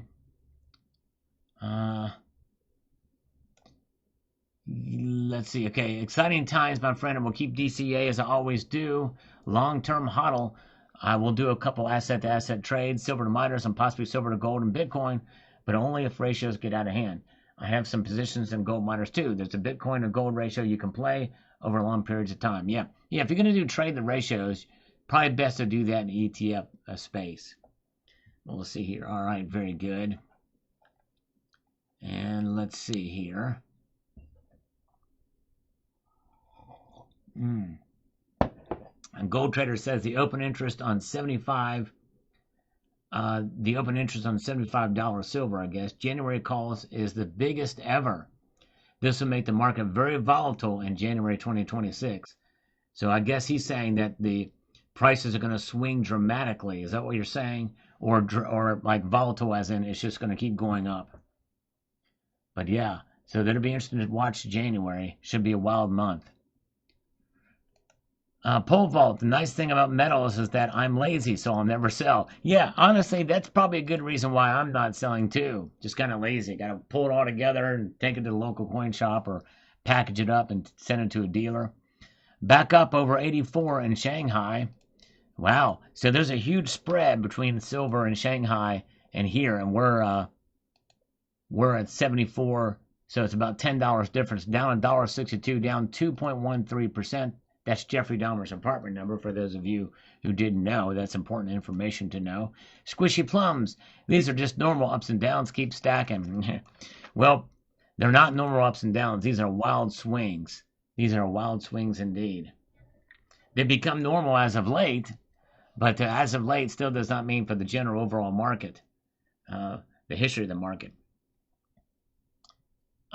Let's see. Okay, exciting times, my friend, and we'll keep DCA as I always do. Long-term hodl. I will do a couple asset-to-asset trades, silver to miners, and possibly silver to gold and Bitcoin, but only if ratios get out of hand. I have some positions in gold miners too. There's a Bitcoin to gold ratio you can play over long periods of time. Yeah. If you're going to trade the ratios, probably best to do that in ETF space. Well, let's see here. All right, very good. And let's see here. And Gold Trader says the open interest on $75 silver, I guess. January calls is the biggest ever. This will make the market very volatile in January 2026. So I guess he's saying that the prices are going to swing dramatically. Is that what you're saying? Or like volatile as in it's just going to keep going up. But yeah, so that'll be interesting to watch January. Should be a wild month. Pole vault. The nice thing about metals is that I'm lazy, so I'll never sell. Yeah, honestly, that's probably a good reason why I'm not selling too. Just kind of lazy. Got to pull it all together and take it to the local coin shop or package it up and send it to a dealer. Back up over 84 in Shanghai. Wow. So there's a huge spread between silver in Shanghai and here, and we're at 74. So it's about $10 difference. Down $1.62, down 2.13%. That's Jeffrey Dahmer's apartment number for those of you who didn't know. That's important information to know. Squishy plums. These are just normal ups and downs. Keep stacking. Well, they're not normal ups and downs. These are wild swings. These are wild swings indeed. They become normal as of late, but as of late still does not mean for the general overall market, the history of the market.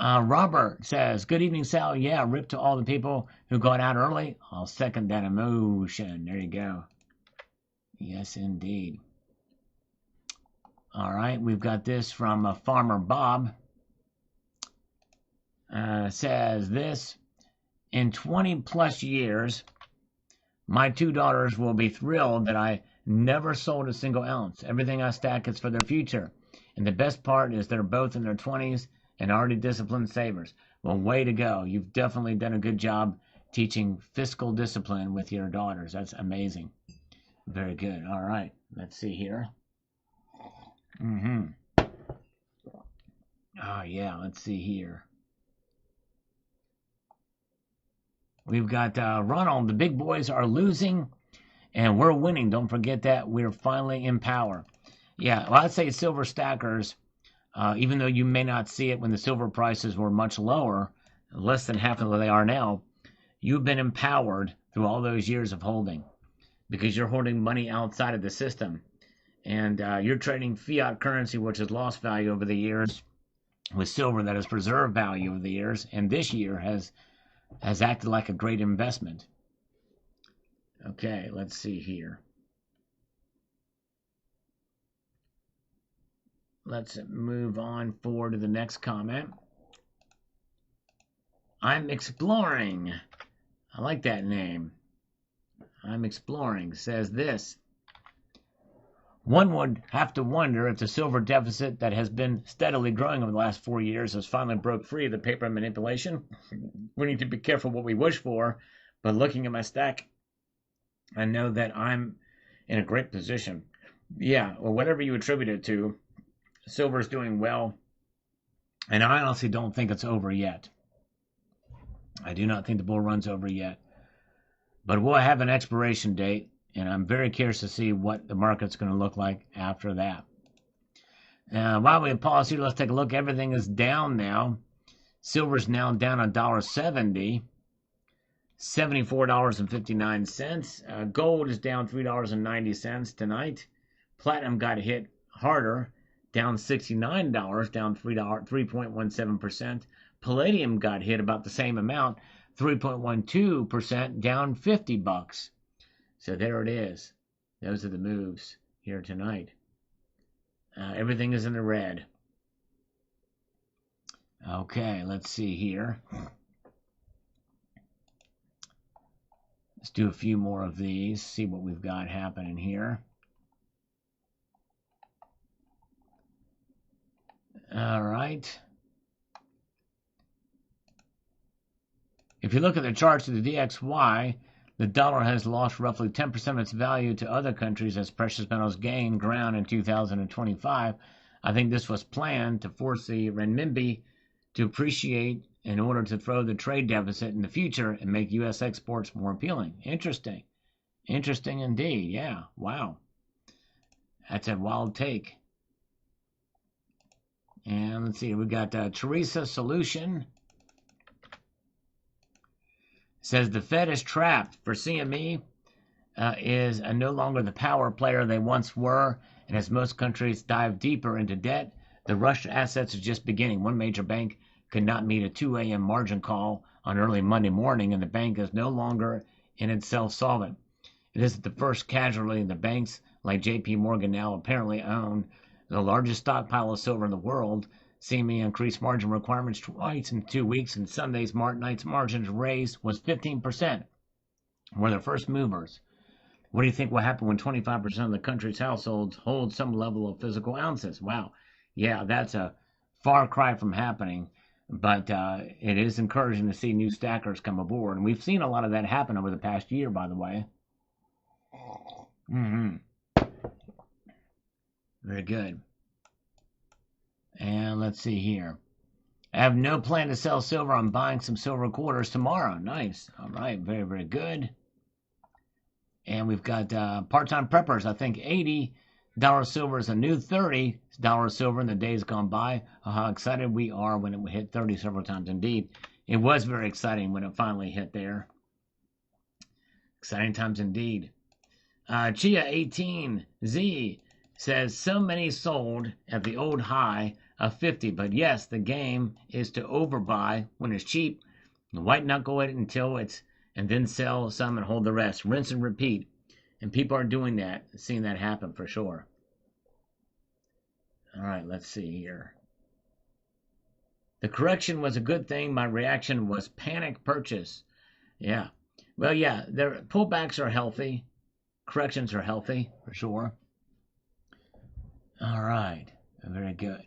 Robert says, good evening, Sal. Yeah, rip to all the people who got out early. I'll second that emotion. There you go. Yes, indeed. All right, we've got this from Farmer Bob. Says this, in 20 plus years, my 2 daughters will be thrilled that I never sold a single ounce. Everything I stack is for their future. And the best part is they're both in their 20s and already disciplined savers. Well, way to go. You've definitely done a good job teaching fiscal discipline with your daughters. That's amazing. Very good. All right. Let's see here. Oh, yeah. Let's see here. We've got Ronald. The big boys are losing, and we're winning. Don't forget that. We're finally in power. Yeah, well, I'd say silver stackers, even though you may not see it when the silver prices were much lower, less than half of what they are now, you've been empowered through all those years of holding because you're holding money outside of the system. And you're trading fiat currency, which has lost value over the years, with silver that has preserved value over the years, and this year has has acted like a great investment. Okay, let's see here. Let's move on forward to the next comment. I'm exploring. I like that name. I'm exploring says this. One would have to wonder if the silver deficit that has been steadily growing over the last 4 years has finally broke free of the paper manipulation. We need to be careful what we wish for, but looking at my stack, I know that I'm in a great position. Yeah, or whatever you attribute it to, silver is doing well, and I honestly don't think it's over yet. I do not think the bull run's over yet, but we'll have an expiration date. And I'm very curious to see what the market's going to look like after that. While we have pause here, let's take a look. Everything is down now. Silver's now down $1.70, $74.59. Gold is down $3.90 tonight. Platinum got hit harder, down $69, down 3.17%. Palladium got hit about the same amount, 3.12%, down $50. So there it is. Those are the moves here tonight. Everything is in the red. Okay, let's see here. Let's do a few more of these, see what we've got happening here. All right. If you look at the charts of the DXY, the dollar has lost roughly 10% of its value to other countries as precious metals gain ground in 2025. I think this was planned to force the renminbi to appreciate in order to throw the trade deficit in the future and make U.S. exports more appealing. Interesting. Interesting indeed. Yeah. Wow. That's a wild take. And let's see. We got Teresa Solution. Says the Fed is trapped. For CME is no longer the power player they once were, and as most countries dive deeper into debt, the rush to assets is just beginning. One major bank could not meet a 2 a.m. margin call on early Monday morning, and the bank is no longer in itself solvent. It isn't the first casualty, and the banks like J.P. Morgan now apparently own the largest stockpile of silver in the world. CME increased margin requirements twice in 2 weeks, and Sunday's night's margins raised was 15%. We're the first movers. What do you think will happen when 25% of the country's households hold some level of physical ounces? Wow. Yeah, that's a far cry from happening, but it is encouraging to see new stackers come aboard. And we've seen a lot of that happen over the past year, by the way. Very good. And let's see here. I have no plan to sell silver. I'm buying some silver quarters tomorrow. Nice. All right. Very, very good. And we've got part-time preppers. I think $80 silver is a new $30 silver in the days gone by. How excited we are when it hit 30 several times. Indeed, it was very exciting when it finally hit there. Exciting times indeed. Chia 18Z says so many sold at the old high of 50, but yes, the game is to overbuy when it's cheap, white knuckle it until it's, and then sell some and hold the rest. Rinse and repeat. And people are doing that, seeing that happen for sure. All right, let's see here. The correction was a good thing. My reaction was panic purchase. Yeah. Well, yeah, their pullbacks are healthy. Corrections are healthy for sure. All right. Very good.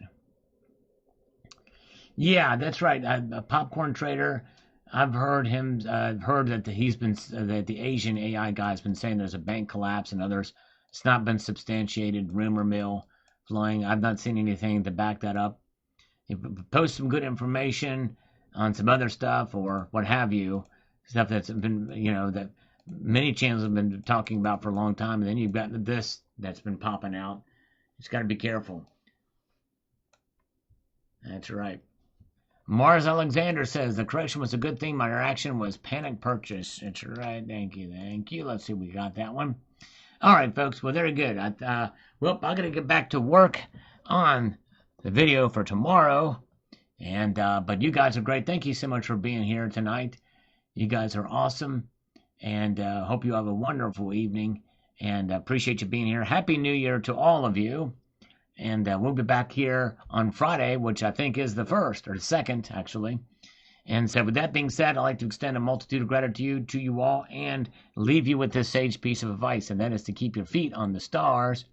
Yeah, that's right. A popcorn trader. I've heard him. Heard that he's been that the Asian AI guy's been saying there's a bank collapse and others. It's not been substantiated. Rumor mill flying. I've not seen anything to back that up. He posts some good information on some other stuff or what have you, stuff that's been that many channels have been talking about for a long time, and then you've got this that's been popping out. Just got to be careful. That's right. Mars Alexander says the correction was a good thing. My reaction was panic purchase. That's right. Thank you. Thank you. Let's see. We got that one. All right, folks. Well, very good. Well, I got to get back to work on the video for tomorrow. And but you guys are great. Thank you so much for being here tonight. You guys are awesome, and hope you have a wonderful evening, and appreciate you being here. Happy New Year to all of you, and we'll be back here on Friday, which I think is the 1st, or the 2nd, actually. And so with that being said, I'd like to extend a multitude of gratitude to you all and leave you with this sage piece of advice, and that is to keep your feet on the stars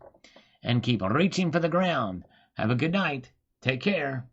and keep reaching for the ground. Have a good night. Take care.